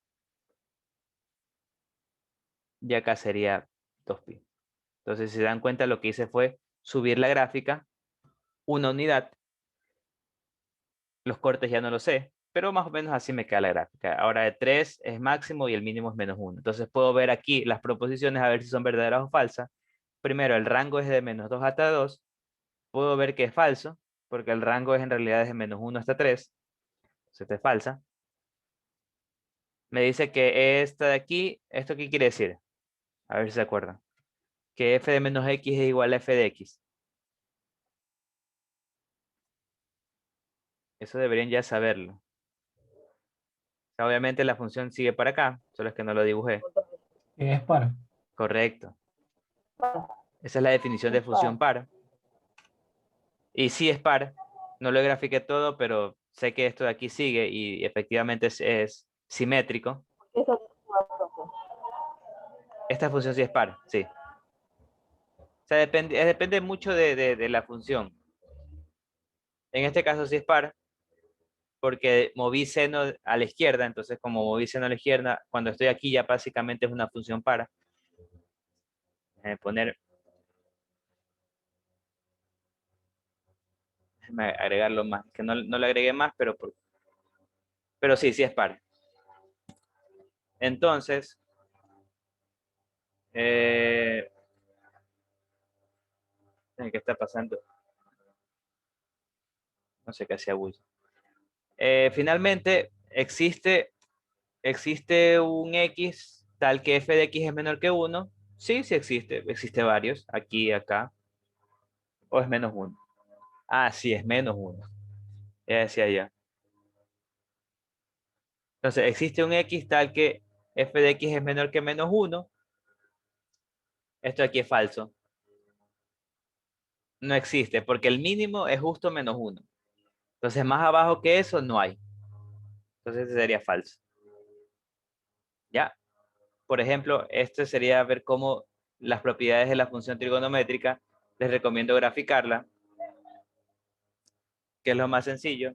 y acá sería 2 pi. Entonces, si se dan cuenta, lo que hice fue subir la gráfica, una unidad. Los cortes ya no lo sé, pero más o menos así me queda la gráfica. Ahora de 3 es máximo y el mínimo es menos 1. Entonces puedo ver aquí las proposiciones a ver si son verdaderas o falsas. Primero, el rango es de menos 2 hasta 2. Puedo ver que es falso, porque el rango es en realidad de menos 1 hasta 3. Entonces esta es falsa. Me dice que esta de aquí, ¿esto qué quiere decir? A ver si se acuerdan. Que f de menos x es igual a f de x. Eso deberían ya saberlo. O sea, obviamente la función sigue para acá, solo es que no lo dibujé. Es par. Correcto. Esa es la definición de función par. Y sí es par. No lo grafiqué todo, pero sé que esto de aquí sigue y efectivamente es simétrico. Eso es cuatro. Esta función sí es par, sí. O sea, depende mucho de la función. En este caso sí es par, porque moví seno a la izquierda, entonces como moví seno a la izquierda, cuando estoy aquí ya básicamente es una función par. Déjame agregarlo más, que no le agregué más, pero sí, sí es par. Entonces, ¿qué está pasando? No sé qué hacía Bull. Finalmente, existe un X tal que f de x es menor que 1. Sí, sí existe. Existe varios. Aquí, acá. O es menos 1. Ah, sí, es menos 1. Ya decía ya. Entonces, existe un X tal que f de x es menor que menos 1. Esto aquí es falso. No existe, porque el mínimo es justo menos 1. Entonces, más abajo que eso no hay. Entonces, este sería falso. ¿Ya? Por ejemplo, este sería ver cómo las propiedades de la función trigonométrica, les recomiendo graficarla, que es lo más sencillo.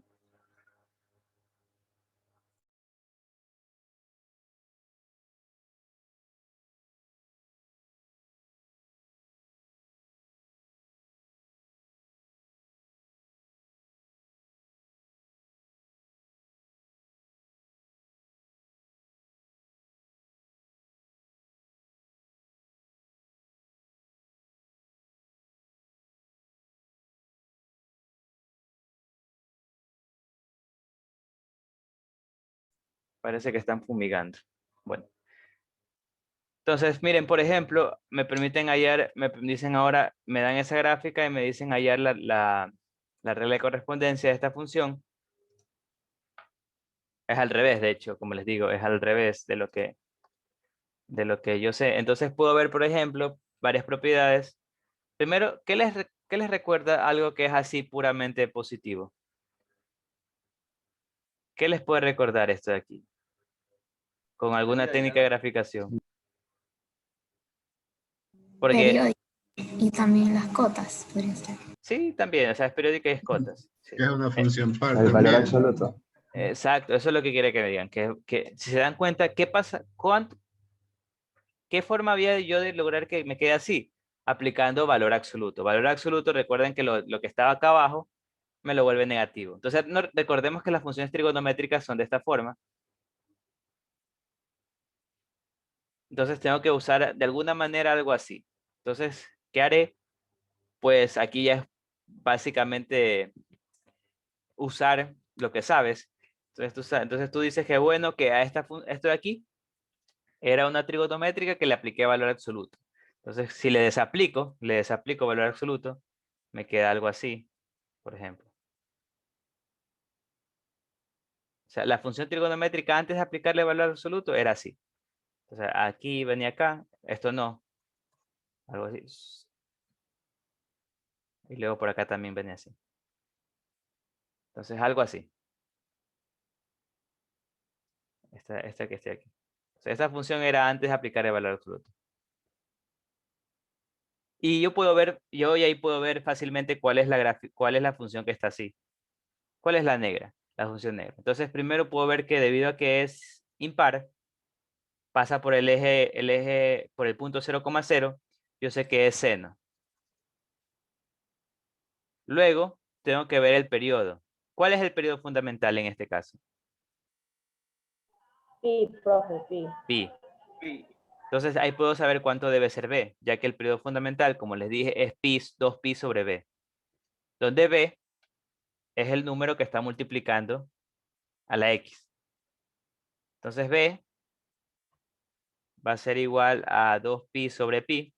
Parece que están fumigando. Bueno. Entonces, miren, por ejemplo, me permiten hallar, me dicen ahora, me dan esa gráfica y me dicen hallar la regla de correspondencia de esta función. Es al revés, de hecho, como les digo, es al revés de lo que yo sé. Entonces puedo ver, por ejemplo, varias propiedades Primero, ¿qué les recuerda algo que es así puramente positivo? ¿Qué les puede recordar esto de aquí? Con alguna técnica de graficación. Porque Periódico y también las cotas, podría ser. sí, también, o sea, es periódica y es cotas. Sí. Que es una función par El valor también. absoluto. Exacto, eso es lo que quiere que me digan. Que si se dan cuenta, ¿qué pasa? ¿Qué forma había yo de lograr que me quede así? Aplicando valor absoluto. Valor absoluto, recuerden que lo que estaba acá abajo me lo vuelve negativo. Entonces, recordemos que las funciones trigonométricas son de esta forma. Entonces, tengo que usar de alguna manera algo así. Entonces, ¿qué haré? Pues aquí ya es básicamente usar lo que sabes. Entonces tú dices que bueno, que a esto de aquí era una trigonométrica que le apliqué valor absoluto. Entonces, si le desaplico valor absoluto, me queda algo así, por ejemplo. O sea, la función trigonométrica antes de aplicarle valor absoluto era así. Entonces, aquí venía acá, esto no. Algo así. Y luego por acá también venía así. Entonces, algo así. Esta que esté aquí. O sea, esta función era antes de aplicar el valor absoluto. Y yo ahí puedo ver fácilmente cuál es la función que está así. ¿Cuál es la negra? La función negra. Entonces, primero puedo ver que debido a que es impar, pasa por por el punto 0,0, yo sé que es seno. Luego, tengo que ver el periodo. ¿Cuál es el periodo fundamental en este caso? Pi, profe, pi. Pi. Entonces, ahí puedo saber cuánto debe ser B, ya que el periodo fundamental, como les dije, es pi, 2pi sobre B. Donde B es el número que está multiplicando a la X. Entonces B va a ser igual a 2pi sobre pi,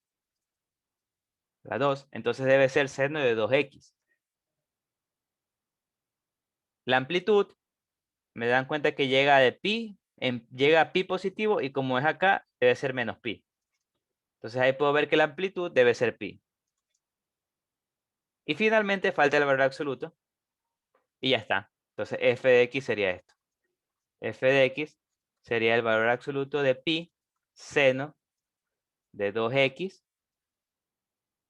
la 2. Entonces debe ser seno de 2x. La amplitud, me dan cuenta que llega de pi, llega a pi positivo y como es acá, debe ser menos pi. Entonces ahí puedo ver que la amplitud debe ser pi. Y finalmente falta el valor absoluto. Y ya está. Entonces f de x sería esto. F de x sería el valor absoluto de pi seno de 2x,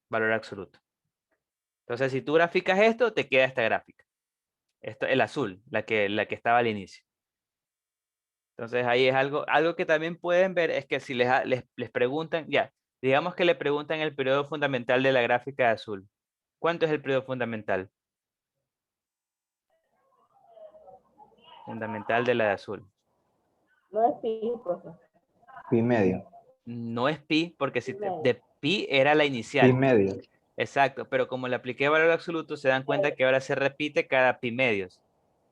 valor absoluto. Entonces, si tú graficas esto, te queda esta gráfica. Esto, el azul, la que estaba al inicio. Entonces, ahí es algo que también pueden ver, es que si les preguntan, ya, digamos que le preguntan el periodo fundamental de la gráfica de azul. ¿Cuánto es el periodo fundamental? Fundamental de la de azul. No es pi, profe. Pi medio. No es pi, porque si Pi medio. de pi era la Pi inicial. medio. Exacto, pero como le apliqué valor absoluto, se dan cuenta que ahora se repite cada pi medios.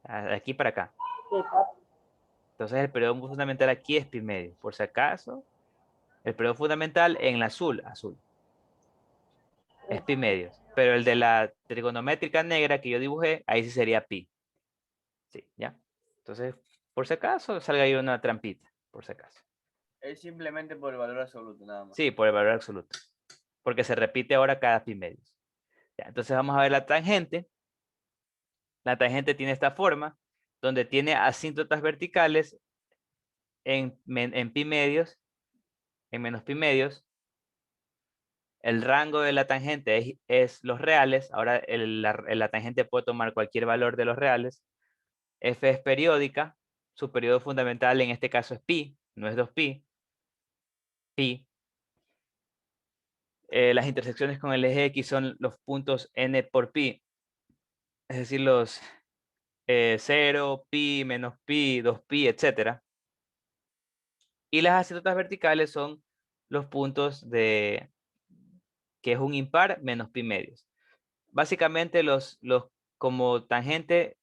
De aquí para acá. Sí, papi. Entonces el periodo fundamental aquí es pi medio. Por si acaso, el periodo fundamental en la azul, es pi medios. Pero el de la trigonométrica negra que yo dibujé, ahí sí sería pi. Sí, ¿ya? Entonces, por si acaso, salga ahí una trampita, por si acaso. Es simplemente por el valor absoluto, nada más. Sí, por el valor absoluto. Porque se repite ahora cada pi medios. Ya, entonces vamos a ver la tangente. La tangente tiene esta forma, donde tiene asíntotas verticales en pi medios, en menos pi medios. El rango de la tangente es los reales. Ahora la tangente puede tomar cualquier valor de los reales. F es periódica. Su periodo fundamental en este caso es pi, no es 2pi. Pi. Las intersecciones con el eje X son los puntos n por pi. Es decir, los 0, pi, menos pi, 2pi, etc. Y las asíntotas verticales son los puntos que es un impar menos pi medios. Básicamente como tangente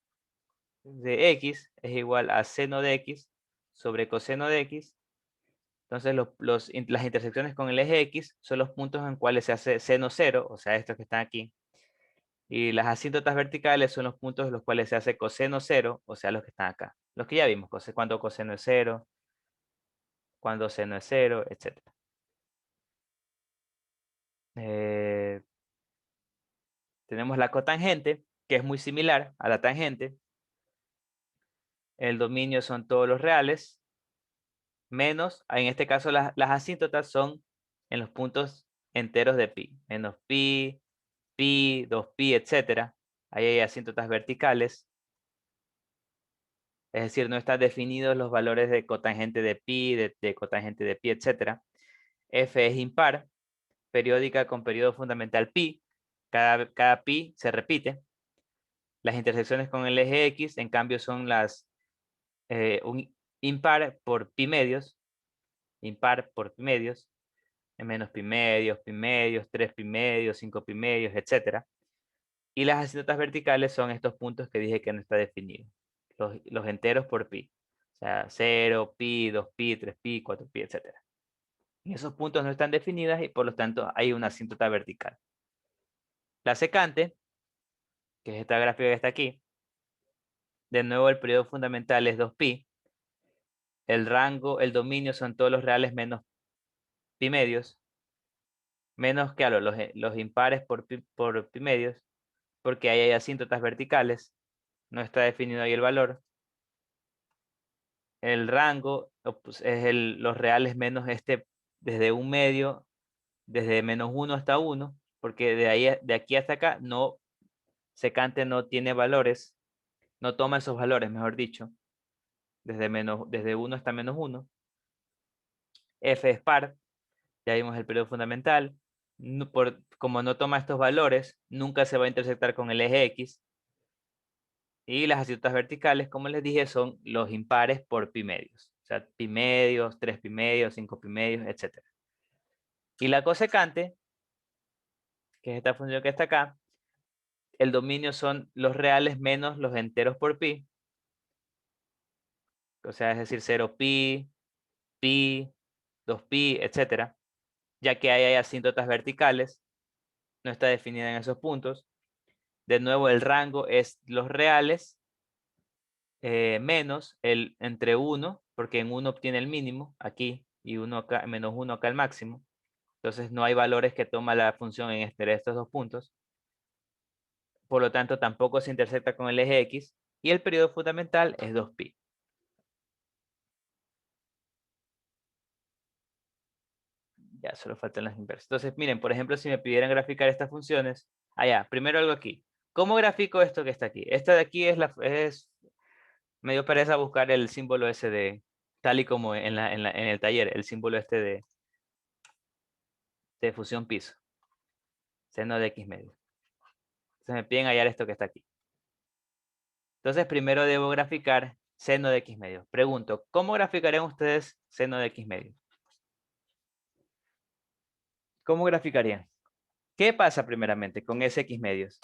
de x es igual a seno de x sobre coseno de x. Entonces las intersecciones con el eje x son los puntos en cuales se hace seno cero, o sea, estos que están aquí. Y las asíntotas verticales son los puntos en los cuales se hace coseno cero, o sea, los que están acá. Los que ya vimos, cuando coseno es cero, cuando seno es cero, etc. tenemos la cotangente, que es muy similar a la tangente. El dominio son todos los reales, menos, en este caso las asíntotas son en los puntos enteros de pi. Menos pi, pi, 2pi, etc. Ahí hay asíntotas verticales. Es decir, no están definidos los valores de cotangente de pi, de cotangente de pi, etc. F es impar, periódica con periodo fundamental pi. Cada pi se repite. Las intersecciones con el eje X, en cambio, son un impar por pi medios. Impar por pi medios. Menos pi medios, 3 pi medios, 5 pi medios, etc. Y las asíntotas verticales son estos puntos que dije que no está definido. Los enteros por pi. O sea, 0, pi, 2pi, 3pi, 4pi, etc. Y esos puntos no están definidos y por lo tanto hay una asíntota vertical. La secante, que es esta gráfica que está aquí, de nuevo el periodo fundamental es 2pi. El rango, el dominio son todos los reales menos pi medios. Menos, claro, los impares por pi medios, porque ahí hay asíntotas verticales. No está definido ahí el valor. El rango pues, es los reales menos desde un medio, desde -1 hasta 1, porque de aquí hasta acá secante no tiene valores, no toma esos valores, mejor dicho, desde 1 hasta -1. F es par, ya vimos el periodo fundamental. Como no toma estos valores, nunca se va a intersectar con el eje X. Y las asíntotas verticales, como les dije, son los impares por pi medios. O sea, pi medios, 3 pi medios, 5 pi medios, etc. Y la cosecante, que es esta función que está acá, el dominio son los reales menos los enteros por pi. O sea, es decir, 0 pi, pi, 2pi, etc. Ya que ahí hay asíntotas verticales, no está definida en esos puntos. De nuevo, el rango es los reales menos el entre 1, porque en 1 obtiene el mínimo aquí y 1 acá, menos 1 acá el máximo. Entonces no hay valores que toma la función en estos dos puntos. Por lo tanto, tampoco se intersecta con el eje X. Y el periodo fundamental es 2pi. Ya, solo faltan las inversas. Entonces, miren, por ejemplo, si me pidieran graficar estas funciones. Primero algo aquí. ¿Cómo grafico esto que está aquí? Esta de aquí me dio pereza buscar el símbolo ese tal y como en el taller, el símbolo este de fusión piso. Seno de X medio. Entonces me piden hallar esto que está aquí. Entonces primero debo graficar seno de X medio. Pregunto, ¿cómo graficarían ustedes seno de X medio? ¿Cómo graficarían? ¿Qué pasa primeramente con ese X medios?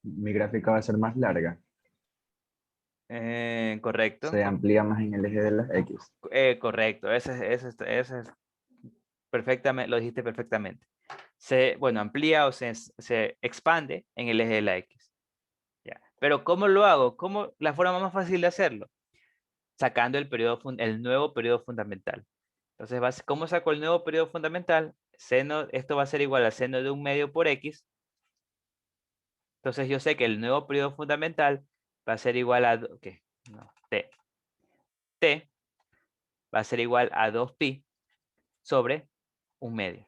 Mi gráfica va a ser más larga. Correcto. Se amplía más en el eje de las X. Correcto. Ese es perfectamente, lo dijiste perfectamente. Bueno, amplía o se expande en el eje de la X. Ya. Pero ¿cómo lo hago? La forma más fácil de hacerlo? Sacando el nuevo periodo fundamental. Entonces, ¿cómo saco el nuevo periodo fundamental? Esto va a ser igual a seno de 1 medio por X. Entonces yo sé que el nuevo periodo fundamental va a ser igual a T. T va a ser igual a 2pi sobre 1 medio.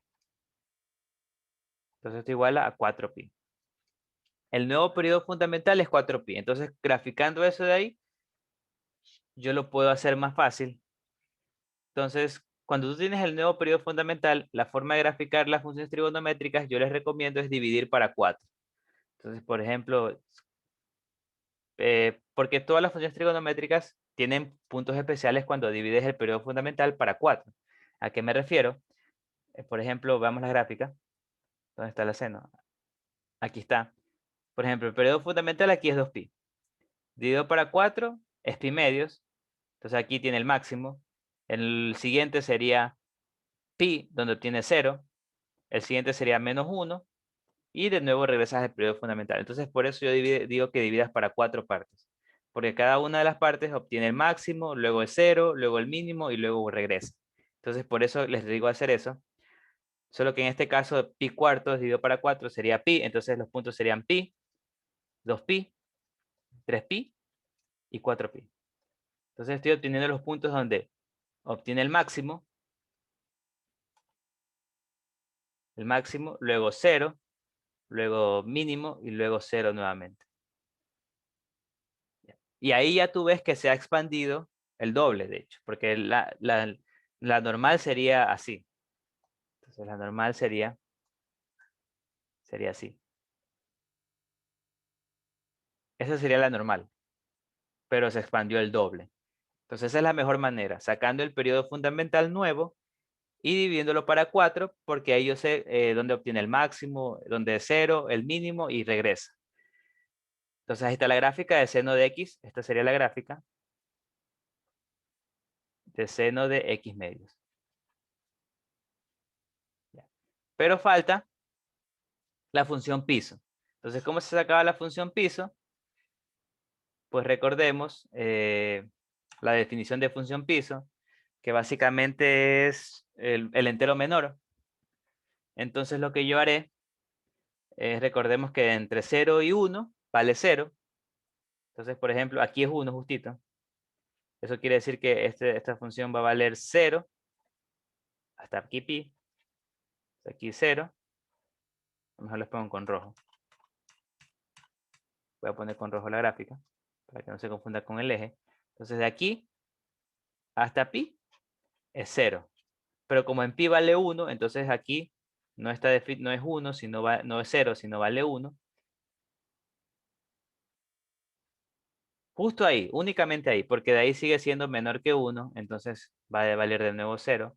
Entonces esto igual a 4pi. El nuevo periodo fundamental es 4pi. Entonces, graficando eso de ahí, yo lo puedo hacer más fácil. Entonces, cuando tú tienes el nuevo periodo fundamental, la forma de graficar las funciones trigonométricas, yo les recomiendo es dividir para 4. Entonces, por ejemplo, porque todas las funciones trigonométricas tienen puntos especiales cuando divides el periodo fundamental para 4. ¿A qué me refiero? Por ejemplo, veamos la gráfica. ¿Dónde está el seno? Aquí está. Por ejemplo, el periodo fundamental aquí es 2pi. Dividido para 4 es pi medios. Entonces aquí tiene el máximo. El siguiente sería pi, donde obtiene 0. El siguiente sería -1. Y de nuevo regresas al periodo fundamental. Entonces por eso yo digo que dividas para 4 partes. Porque cada una de las partes obtiene el máximo, luego el 0, luego el mínimo y luego regresa. Entonces por eso les digo hacer eso. Solo que en este caso pi cuartos dividido para 4 sería pi, entonces los puntos serían pi, 2pi, 3pi y 4pi. Entonces estoy obteniendo los puntos donde obtiene el máximo, luego 0, luego mínimo y luego 0 nuevamente. Y ahí ya tú ves que se ha expandido el doble, de hecho, porque la normal sería así. Entonces la normal sería así. Esa sería la normal, pero se expandió el doble. Entonces esa es la mejor manera, sacando el periodo fundamental nuevo y dividiéndolo para 4, porque ahí yo sé dónde obtiene el máximo, dónde es 0, el mínimo y regresa. Entonces ahí está la gráfica de seno de x. Esta sería la gráfica de seno de x medios. Pero falta la función piso. Entonces, ¿cómo se sacaba la función piso? Pues recordemos la definición de función piso, que básicamente es el entero menor. Entonces lo que yo haré es, recordemos que entre 0 y 1 vale 0. Entonces, por ejemplo, aquí es 1 justito. Eso quiere decir que esta función va a valer 0 hasta aquí pi. Aquí 0. A lo mejor les pongo con rojo. Voy a poner con rojo la gráfica para que no se confunda con el eje. Entonces de aquí hasta pi es 0. Pero como en pi vale 1, entonces aquí no es 1, no es 0, sino vale 1. Justo ahí, únicamente ahí, porque de ahí sigue siendo menor que 1, entonces va a valer de nuevo 0.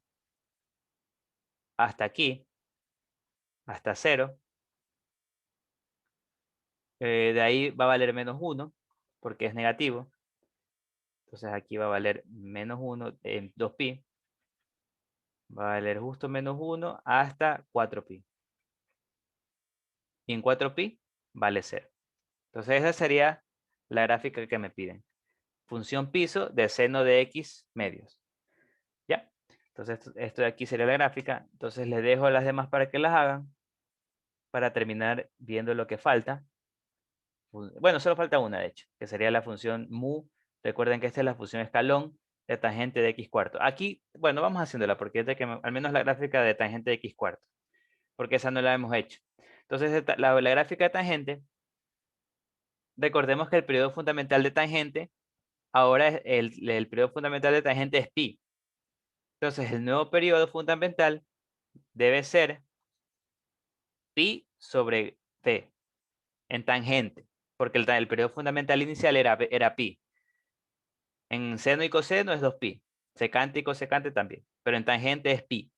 Hasta aquí, hasta 0. De ahí va a valer menos 1, porque es negativo. Entonces aquí va a valer menos 1 en 2pi. Va a valer justo menos 1 hasta 4pi. Y en 4pi vale 0. Entonces esa sería la gráfica que me piden. Función piso de seno de x medios. ¿Ya? Entonces esto de aquí sería la gráfica. Entonces les dejo las demás para que las hagan. Para terminar viendo lo que falta. Bueno, solo falta una de hecho, que sería la función mu. Recuerden que esta es la función escalón de tangente de x cuarto. Aquí, bueno, vamos haciéndola porque es de que al menos la gráfica de tangente de x cuarto. Porque esa no la hemos hecho. Entonces la gráfica de tangente, recordemos que el periodo fundamental de tangente, ahora el periodo fundamental de tangente es pi. Entonces el nuevo periodo fundamental debe ser pi sobre p en tangente, porque el periodo fundamental inicial era pi. En seno y coseno es 2pi. Secante y cosecante también. Pero en tangente es pi.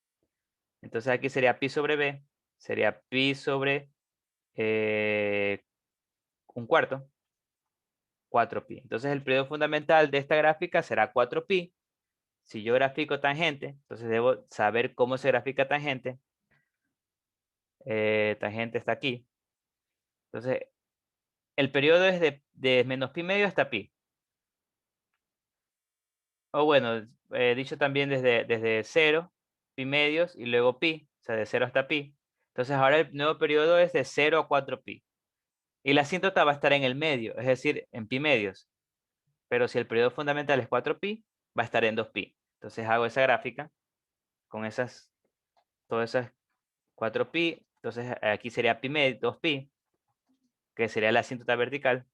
Entonces aquí sería pi sobre b. Sería pi sobre un cuarto. 4pi. Entonces el periodo fundamental de esta gráfica será 4pi. Si yo grafico tangente, entonces debo saber cómo se grafica tangente. Tangente está aquí. Entonces, el periodo es de menos pi medio hasta pi. O bueno, dicho también desde 0, pi medios y luego pi, o sea, de 0 hasta pi. Entonces ahora el nuevo periodo es de 0 a 4pi. Y la asíntota va a estar en el medio, es decir, en pi medios. Pero si el periodo fundamental es 4pi, va a estar en 2pi. Entonces hago esa gráfica con todas esas 4pi. Entonces aquí sería pi medio, 2pi, que sería la asíntota vertical.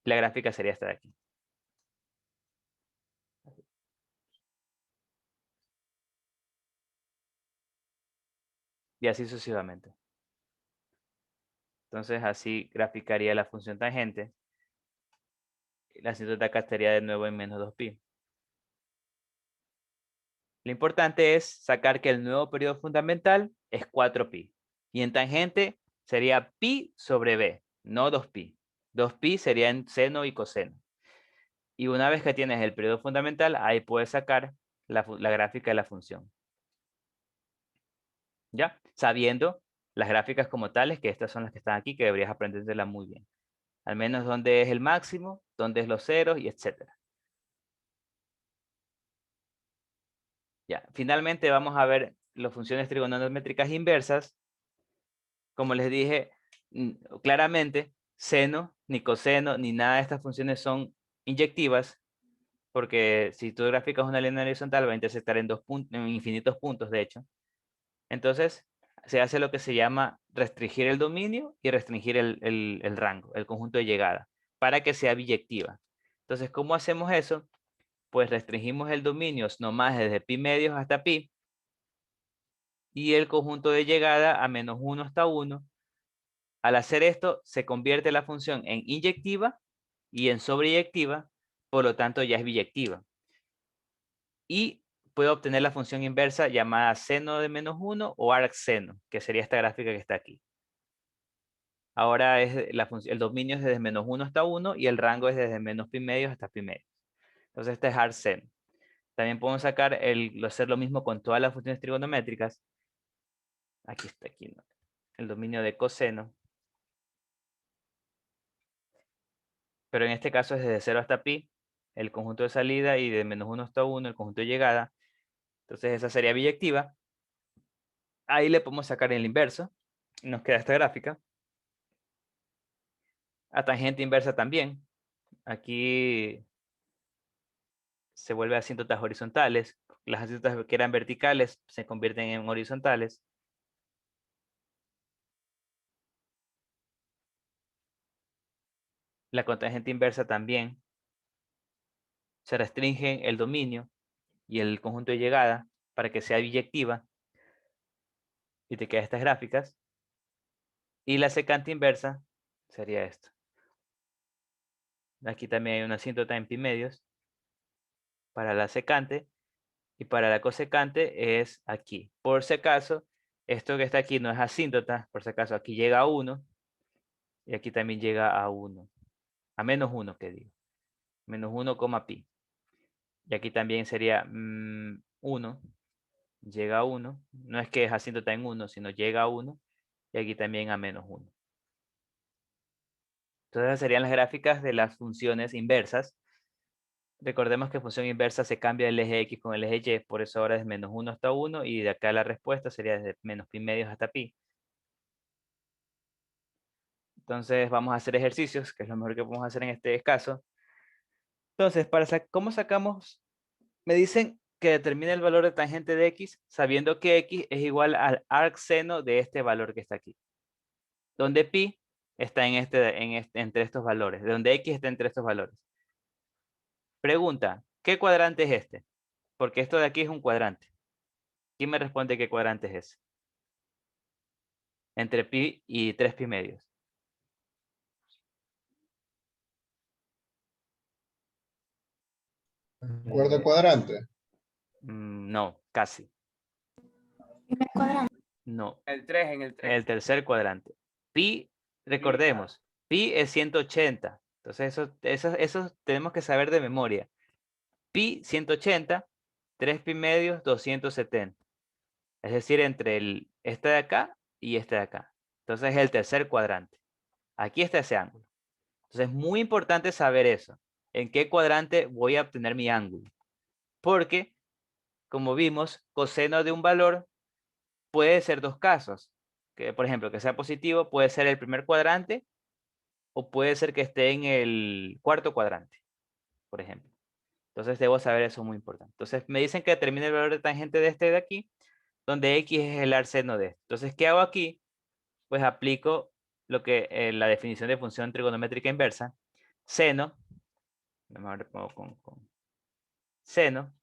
La gráfica sería esta de aquí. Y así sucesivamente. Entonces así graficaría la función tangente. La asíntota acá estaría de nuevo en menos 2pi. Lo importante es sacar que el nuevo periodo fundamental es 4pi. Y en tangente sería pi sobre b, no 2pi. 2pi sería en seno y coseno. Y una vez que tienes el periodo fundamental, ahí puedes sacar la gráfica de la función. ¿Ya? Sabiendo las gráficas como tales, que estas son las que están aquí, que deberías aprenderlas muy bien. Al menos dónde es el máximo, dónde es los ceros y etcétera. Ya, finalmente vamos a ver las funciones trigonométricas inversas, como les dije, claramente, seno, ni coseno, ni nada de estas funciones son inyectivas, porque si tú graficas una línea horizontal va a intersectar en en infinitos puntos, de hecho. Entonces, se hace lo que se llama restringir el dominio y restringir el rango, el conjunto de llegada, para que sea biyectiva. Entonces, ¿cómo hacemos eso? Pues restringimos el dominio nomás desde pi medios hasta pi, y el conjunto de llegada a -1 hasta 1. Al hacer esto, se convierte la función en inyectiva y en sobreyectiva, por lo tanto ya es biyectiva. Y puedo obtener la función inversa llamada seno de -1 o arcseno, que sería esta gráfica que está aquí. Ahora el dominio es desde -1 hasta 1 y el rango es desde menos pi medios hasta pi medios. Entonces este es arcseno. También podemos sacar hacer lo mismo con todas las funciones trigonométricas. Aquí está, aquí, ¿no? El dominio de coseno. Pero en este caso es desde 0 hasta pi, el conjunto de salida, y de -1 hasta 1, el conjunto de llegada. Entonces esa sería biyectiva. Ahí le podemos sacar el inverso. Nos queda esta gráfica. A tangente inversa también. Aquí se vuelve asíntotas horizontales. Las asíntotas que eran verticales se convierten en horizontales. La cotangente inversa también. Se restringe el dominio y el conjunto de llegada para que sea biyectiva. Y te quedan estas gráficas. Y la secante inversa sería esto. Aquí también hay una asíntota en pi medios para la secante, y para la cosecante es aquí. Por si acaso, esto que está aquí no es asíntota, por si acaso aquí llega a 1 y aquí también llega a 1, a -1 que digo, -1, pi. Y aquí también sería 1, llega a 1, no es que es asíntota en 1, sino llega a 1, y aquí también a -1. Entonces esas serían las gráficas de las funciones inversas. Recordemos que función inversa se cambia el eje X con el eje Y, por eso ahora es -1 hasta 1, y de acá la respuesta sería desde menos pi medios hasta pi. Entonces vamos a hacer ejercicios, que es lo mejor que podemos hacer en este caso. Entonces, ¿cómo sacamos? Me dicen que determine el valor de tangente de X, sabiendo que X es igual al arcseno de este valor que está aquí. Donde pi está entre estos valores, de donde X está entre estos valores. Pregunta, ¿qué cuadrante es este? Porque esto de aquí es un cuadrante. ¿Quién me responde qué cuadrante es ese? Entre pi y 3 pi medios. Cuarto cuadrante. No, casi. Primer cuadrante. No, El 3 en el 3. el tercer cuadrante. Pi, recordemos, pi es 180. Entonces eso tenemos que saber de memoria. Pi 180, 3 pi medios 270. Es decir, entre este de acá y este de acá. Entonces es el tercer cuadrante. Aquí está ese ángulo. Entonces es muy importante saber eso. ¿En qué cuadrante voy a obtener mi ángulo? Porque, como vimos, coseno de un valor puede ser dos casos. Que, por ejemplo, que sea positivo puede ser el primer cuadrante o puede ser que esté en el cuarto cuadrante, por ejemplo. Entonces debo saber eso, muy importante. Entonces me dicen que determine el valor de tangente de este de aquí, donde X es el arcseno de este. Entonces, ¿qué hago aquí? Pues aplico la definición de función trigonométrica inversa. Seno, mejor le pongo con seno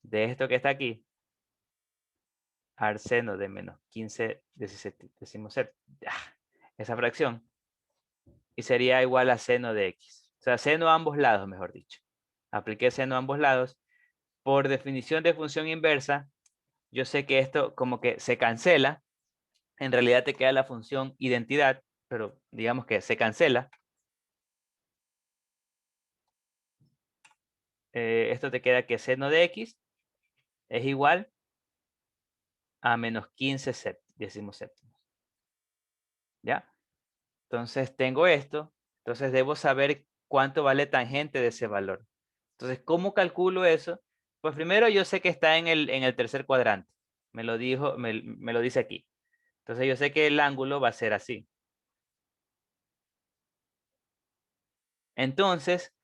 de esto que está aquí, arcseno de menos 15 esa fracción, y sería igual a seno de X. O sea, seno a ambos lados, mejor dicho. Apliqué seno a ambos lados. Por definición de función inversa, yo sé que esto como que se cancela. En realidad te queda la función identidad, pero digamos que se cancela. Esto te queda que seno de X es igual a menos 15 decimos séptimos. ¿Ya? Entonces tengo esto. Entonces debo saber cuánto vale tangente de ese valor. Entonces, ¿cómo calculo eso? Pues primero yo sé que está en el tercer cuadrante. Me lo dijo, me lo dice aquí. Entonces yo sé que el ángulo va a ser así. Entonces,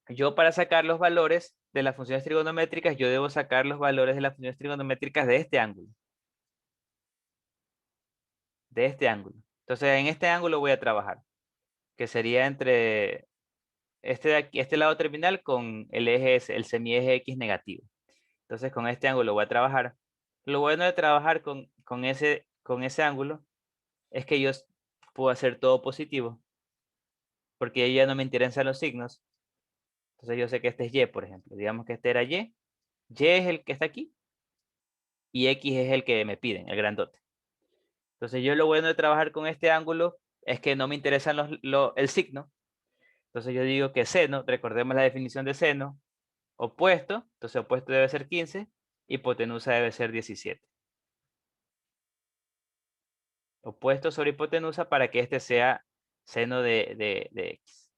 yo para sacar los valores de las funciones trigonométricas, yo debo sacar los valores de las funciones trigonométricas de este ángulo. De este ángulo. Entonces, en este ángulo voy a trabajar, que sería entre este de aquí, este lado terminal con el eje, el semieje X negativo. Entonces, con este ángulo voy a trabajar. Lo bueno de trabajar con ese ángulo es que yo puedo hacer todo positivo, porque ya no me interesan los signos. Entonces, yo sé que este es Y, por ejemplo. Digamos que este era Y. Y es el que está aquí. Y X es el que me piden, el grandote. Entonces, yo lo bueno de trabajar con este ángulo es que no me interesan el signo. Entonces, yo digo que seno, recordemos la definición de seno, opuesto, entonces opuesto debe ser 15, hipotenusa debe ser 17. Opuesto sobre hipotenusa para que este sea seno de X.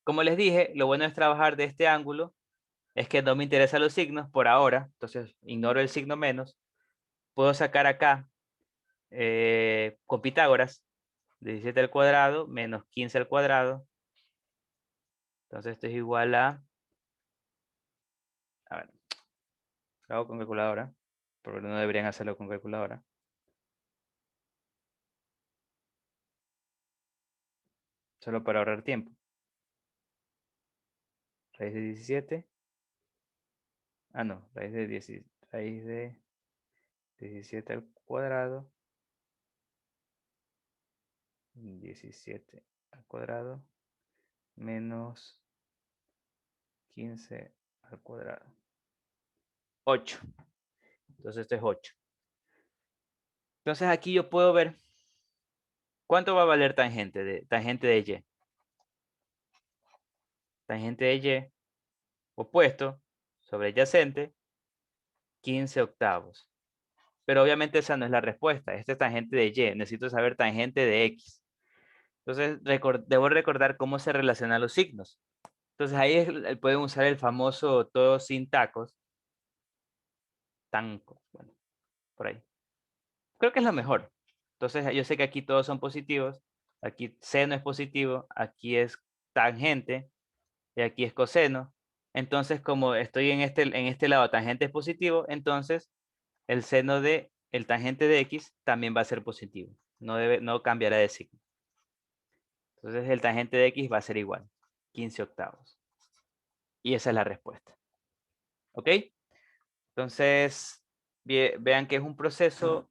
Como les dije, lo bueno es trabajar de este ángulo, es que no me interesan los signos por ahora, entonces ignoro el signo menos. Puedo sacar acá con Pitágoras, 17 al cuadrado menos 15 al cuadrado. Entonces esto es igual a ver, lo hago con calculadora, porque no deberían hacerlo con calculadora. Solo para ahorrar tiempo. Raíz de 17. Ah, no, raíz de 17 al cuadrado. 17 al cuadrado menos 15 al cuadrado. 8. Entonces esto es 8. Entonces aquí yo puedo ver cuánto va a valer tangente de Y. Tangente de Y opuesto sobre adyacente, 15 octavos. Pero obviamente esa no es la respuesta. Esta es tangente de Y. Necesito saber tangente de X. Entonces debo recordar cómo se relacionan los signos. Entonces ahí pueden usar el famoso todo sin tacos. Tanco. Bueno, por ahí. Creo que es lo mejor. Entonces yo sé que aquí todos son positivos. Aquí seno es positivo. Aquí es tangente. Y aquí es coseno. Entonces como estoy en este lado tangente es positivo, entonces el seno de el tangente de X también va a ser positivo. No cambiará de signo. Entonces el tangente de X va a ser igual. 15 octavos. Y esa es la respuesta. ¿Ok? Entonces, vean que es un proceso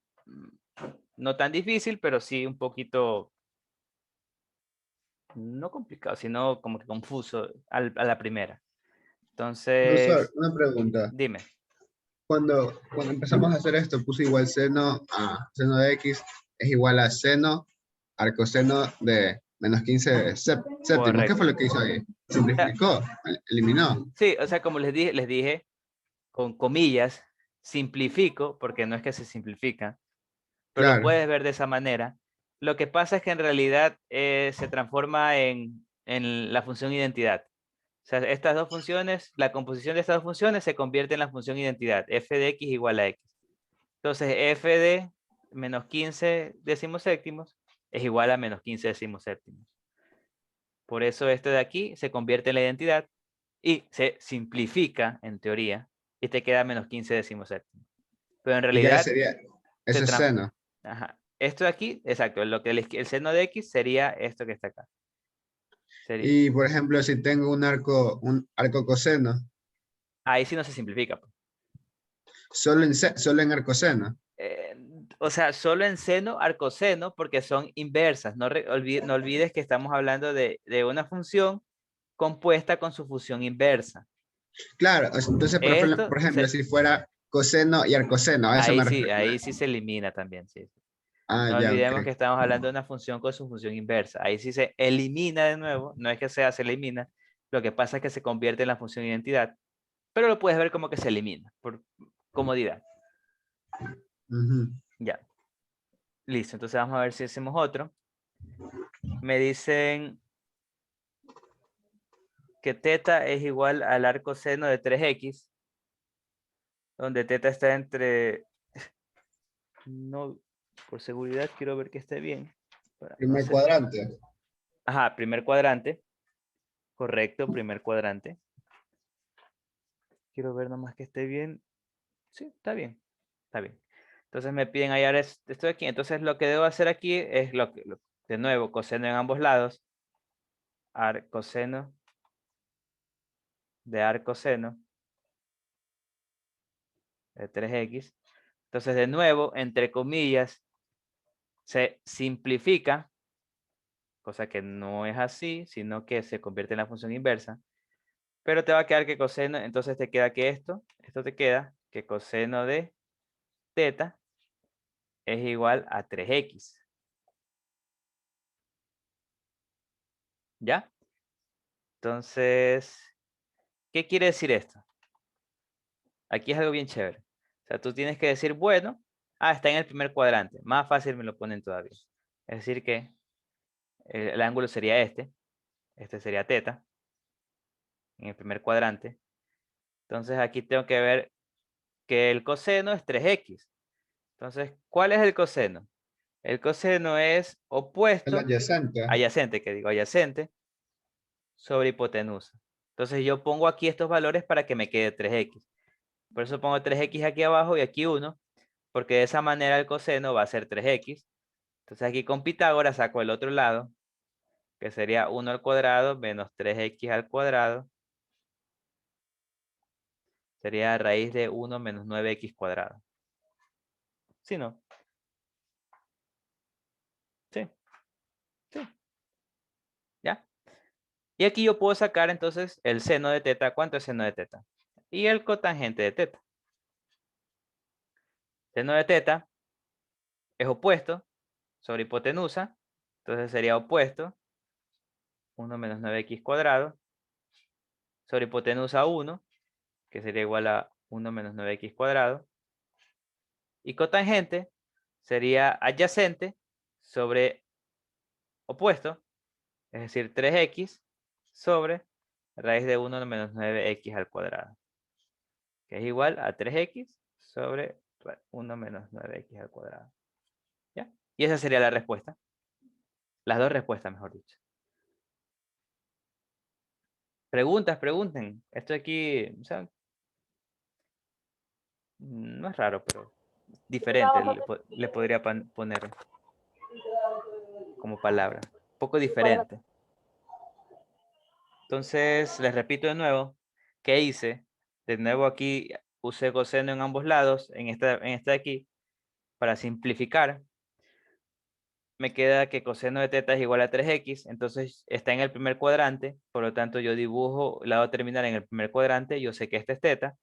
no tan difícil, pero sí un poquito, no complicado, sino como que confuso a la primera. Profesor, Entonces, una pregunta. dime. Cuando empezamos a hacer esto, puse igual seno de X es igual a seno arcoseno de menos 15 séptimos. ¿Qué fue Correcto. lo que hizo ahí? Simplificó, eliminó. Sí, o sea, como les dije, con comillas, simplifico, porque no es que se simplifica, pero lo Claro, puedes ver de esa manera. Lo que pasa es que en realidad se transforma en la función identidad. O sea, estas dos funciones, la composición de estas dos funciones se convierte en la función identidad, f de x igual a x. Entonces, f de menos 15 decimoséptimos es igual a menos 15 decimoséptimos. Por eso esto de aquí se convierte en la identidad y se simplifica, en teoría, y te queda menos 15 decimoséptimos. Pero en y ya realidad, sería, eso es seno. ajá, esto de aquí, exacto, lo que el seno de x sería esto que está acá. Y por ejemplo, si tengo un arco coseno, Ahí sí no se simplifica. solo en arcoseno. O sea, solo en seno, arcoseno, porque son inversas. No olvides que estamos hablando de una función compuesta con su función inversa. Claro, entonces, Esto, por ejemplo, si fuera coseno y arcoseno, a eso me refiero. ahí sí se elimina también, sí. Ah, No ya, olvidemos ok. que estamos hablando de una función con su función inversa. Ahí sí se elimina de nuevo, no es que se elimina, lo que pasa es que se convierte en la función identidad, pero lo puedes ver como que se elimina, por comodidad. Ujú. Ya. Listo, entonces vamos a ver si hacemos otro. Me dicen que teta es igual al arco seno de 3x. donde teta está entre... No, por seguridad quiero ver que esté bien. para no Primer hacer- cuadrante. Ajá, primer cuadrante. Correcto, primer cuadrante. Quiero ver nomás que esté bien. Sí, está bien. Está bien. Entonces me piden hallar esto de aquí. Entonces lo que debo hacer aquí es de nuevo, coseno en ambos lados. Coseno de arcoseno de 3x. Entonces de nuevo, entre comillas, se simplifica, cosa que no es así, sino que se convierte en la función inversa. Pero te va a quedar que coseno, entonces te queda que esto te queda que coseno de teta es igual a 3x. ¿Ya? Entonces, ¿qué quiere decir esto? Aquí es algo bien chévere. O sea, tú tienes que decir, bueno, está en el primer cuadrante. Más fácil me lo ponen todavía. Es decir que el ángulo sería este sería teta, en el primer cuadrante. Entonces aquí tengo que ver que el coseno es 3x. Entonces, ¿cuál es el coseno? El coseno es El opuesto, adyacente. adyacente, sobre hipotenusa. Entonces yo pongo aquí estos valores para que me quede 3x. Por eso pongo 3x aquí abajo y aquí 1, porque de esa manera el coseno va a ser 3x. Entonces aquí con Pitágoras saco el otro lado, que sería 1 al cuadrado menos 3x al cuadrado. Sería raíz de 1 menos 9x cuadrado. ¿Sí, no? Sí. Sí. ¿Ya? Y aquí yo puedo sacar entonces el seno de teta. ¿Cuánto es seno de teta? Y el cotangente de teta. Seno de teta es opuesto sobre hipotenusa. Entonces sería opuesto 1 menos 9x cuadrado sobre hipotenusa 1, que sería igual a 1 menos 9x cuadrado. Y cotangente sería adyacente sobre opuesto, es decir, 3x sobre raíz de 1 menos 9x al cuadrado, que es igual a 3x sobre 1 menos 9x al cuadrado. ¿Ya? Y esa sería la respuesta. Las dos respuestas, mejor dicho. Preguntas, pregunten. Esto aquí, o sea, no es raro, pero diferente le podría poner como palabra. Un poco diferente. Entonces, les repito de nuevo, ¿qué hice? De nuevo aquí usé coseno en ambos lados, en esta de aquí, para simplificar. Me queda que coseno de teta es igual a 3x, entonces está en el primer cuadrante, por lo tanto yo dibujo el lado terminal en el primer cuadrante, yo sé que este es teta.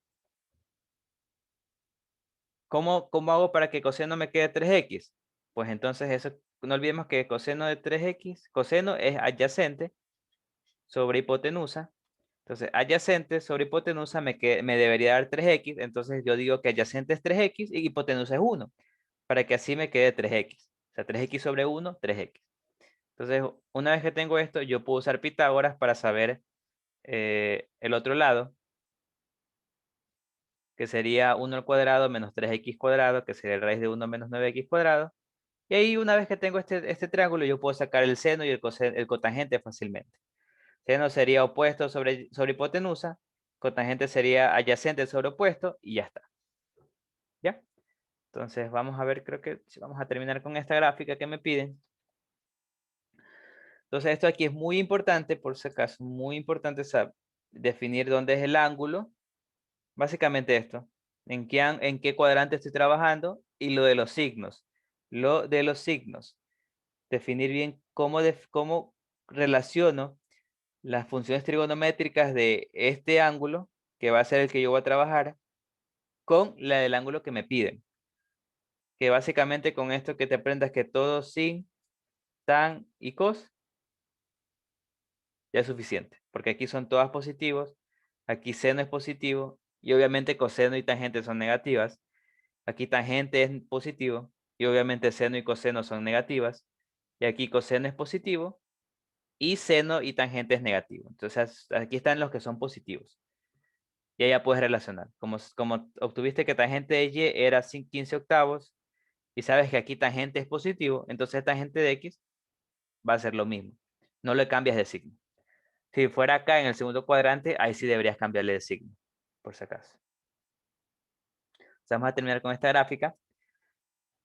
¿Cómo hago para que coseno me quede 3x? Pues entonces eso, no olvidemos que coseno de 3x, coseno es adyacente sobre hipotenusa. Entonces, adyacente sobre hipotenusa me debería dar 3x. Entonces, yo digo que adyacente es 3x y hipotenusa es 1. Para que así me quede 3x. O sea, 3x sobre 1, 3x. Entonces, una vez que tengo esto, yo puedo usar Pitágoras para saber el otro lado, que sería 1 al cuadrado menos 3x cuadrado, que sería el raíz de 1 menos 9x cuadrado. Y ahí, una vez que tengo este triángulo, yo puedo sacar el seno y el cotangente fácilmente. Seno sería opuesto sobre hipotenusa, cotangente sería adyacente sobre opuesto y ya está. ¿Ya? Entonces vamos a ver, creo que vamos a terminar con esta gráfica que me piden. Entonces esto aquí es muy importante, por si acaso, muy importante definir dónde es el ángulo. Básicamente esto, en qué cuadrante estoy trabajando y lo de los signos. Lo de los signos. Definir bien cómo relaciono las funciones trigonométricas de este ángulo, que va a ser el que yo voy a trabajar, con la del ángulo que me piden. Que básicamente con esto que te aprendas que todo sin, tan y cos ya es suficiente. Porque aquí son todas positivos, aquí seno es positivo y obviamente coseno y tangente son negativas. Aquí tangente es positivo y obviamente seno y coseno son negativas. Y aquí coseno es positivo y seno y tangente es negativo. Entonces aquí están los que son positivos. Y ahí ya puedes relacionar. Como obtuviste que tangente de Y era 15 octavos y sabes que aquí tangente es positivo, entonces tangente de X va a ser lo mismo. No le cambias de signo. Si fuera acá en el segundo cuadrante, ahí sí deberías cambiarle de signo, por si acaso. Vamos a terminar con esta gráfica.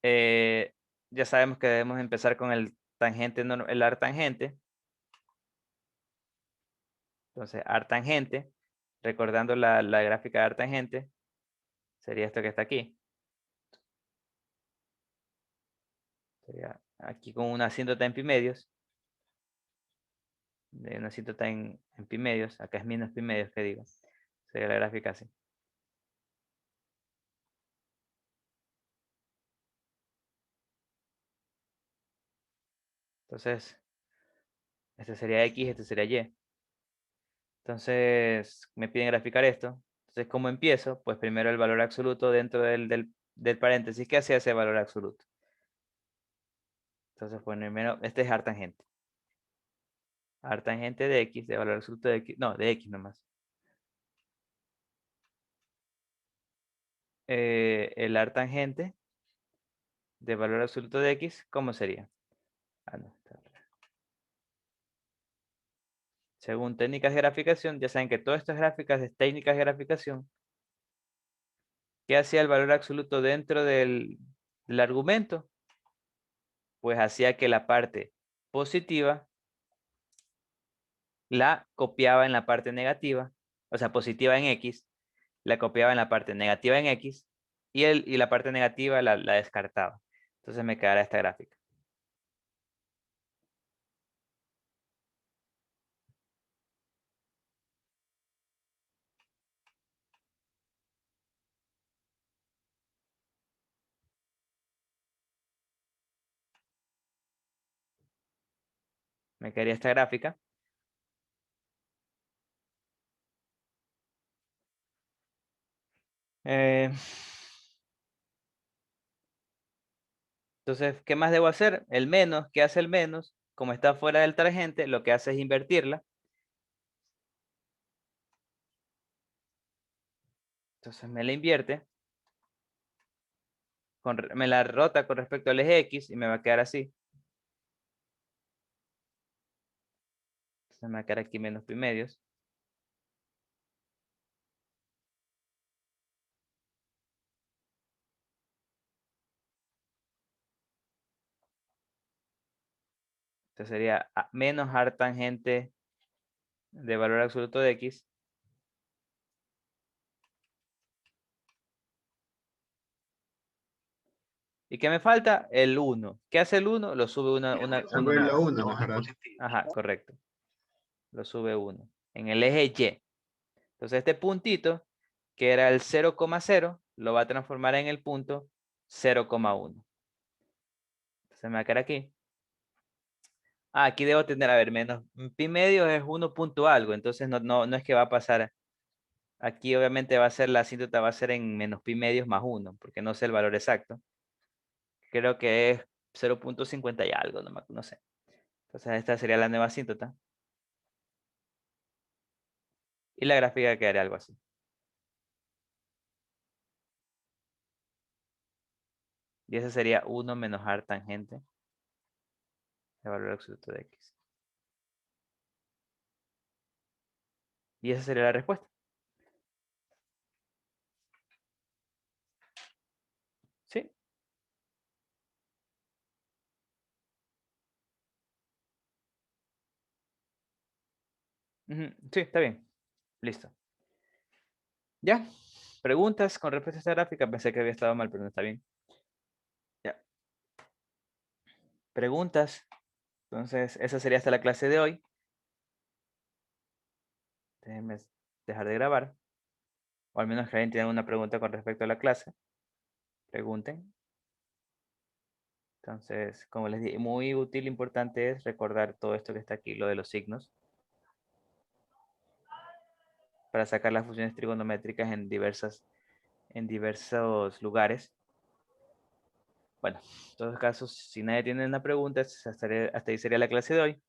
Ya sabemos que debemos empezar con el tangente, el artangente. Entonces, artangente, recordando la gráfica de artangente, sería esto que está aquí. Sería aquí con una asíntota en pi medios. De una asíntota en pi medios. Acá es menos pi medios, que digo. Sería la gráfica así. Entonces, este sería X, este sería Y. Entonces, me piden graficar esto. Entonces, ¿cómo empiezo? Pues primero el valor absoluto dentro del paréntesis que hace ese valor absoluto. Entonces, pues primero, este es artangente. Artangente de X, de valor absoluto de X. No, de X nomás. El artangente de valor absoluto de X, ¿cómo sería? Ah, no, según técnicas de graficación, ya saben que todas estas gráficas de técnicas de graficación, ¿qué hacía el valor absoluto dentro del argumento? Pues hacía que la parte positiva la copiaba en la parte negativa, o sea, positiva en X, la copiaba en la parte negativa en X, y la parte negativa la descartaba. Entonces me quedará esta gráfica. Me quedaría esta gráfica. Entonces, ¿qué más debo hacer? El menos, ¿qué hace el menos? Como está fuera del tangente, lo que hace es invertirla. Entonces me la invierte. Me la rota con respecto al eje X y me va a quedar así. Entonces me va a quedar aquí menos pi medios. Entonces sería menos artangente de valor absoluto de X. ¿Y qué me falta? El 1. ¿Qué hace el 1? Lo sube uno Subirlo más. uno, mejor. Ajá, correcto. Lo sube 1. En el eje Y. Entonces este puntito, que era el 0,0, lo va a transformar en el punto 0,1. Entonces me va a quedar aquí. Aquí debo tener, a ver, menos pi medio es 1 punto algo. Entonces no es que va a pasar. Aquí obviamente va a ser la asíntota, va a ser en menos pi medios más 1, porque no sé el valor exacto. Creo que es 0,50 y algo, no sé. Entonces esta sería la nueva asíntota. Y la gráfica quedaría algo así. Y ese sería 1 menos artangente de valor absoluto de X. Y esa sería la respuesta. ¿Sí? Sí, está bien. Listo. ¿Ya? ¿Preguntas con respecto a esta gráfica? Pensé que había estado mal, pero no está bien. Ya. ¿Preguntas? Entonces, esa sería hasta la clase de hoy. Déjenme dejar de grabar. O al menos que alguien tenga una pregunta con respecto a la clase. Pregunten. Entonces, como les dije, muy útil, importante es recordar todo esto que está aquí, lo de los signos, para sacar las funciones trigonométricas en diversos lugares. Bueno, en todos casos, si nadie tiene una pregunta, hasta ahí sería la clase de hoy.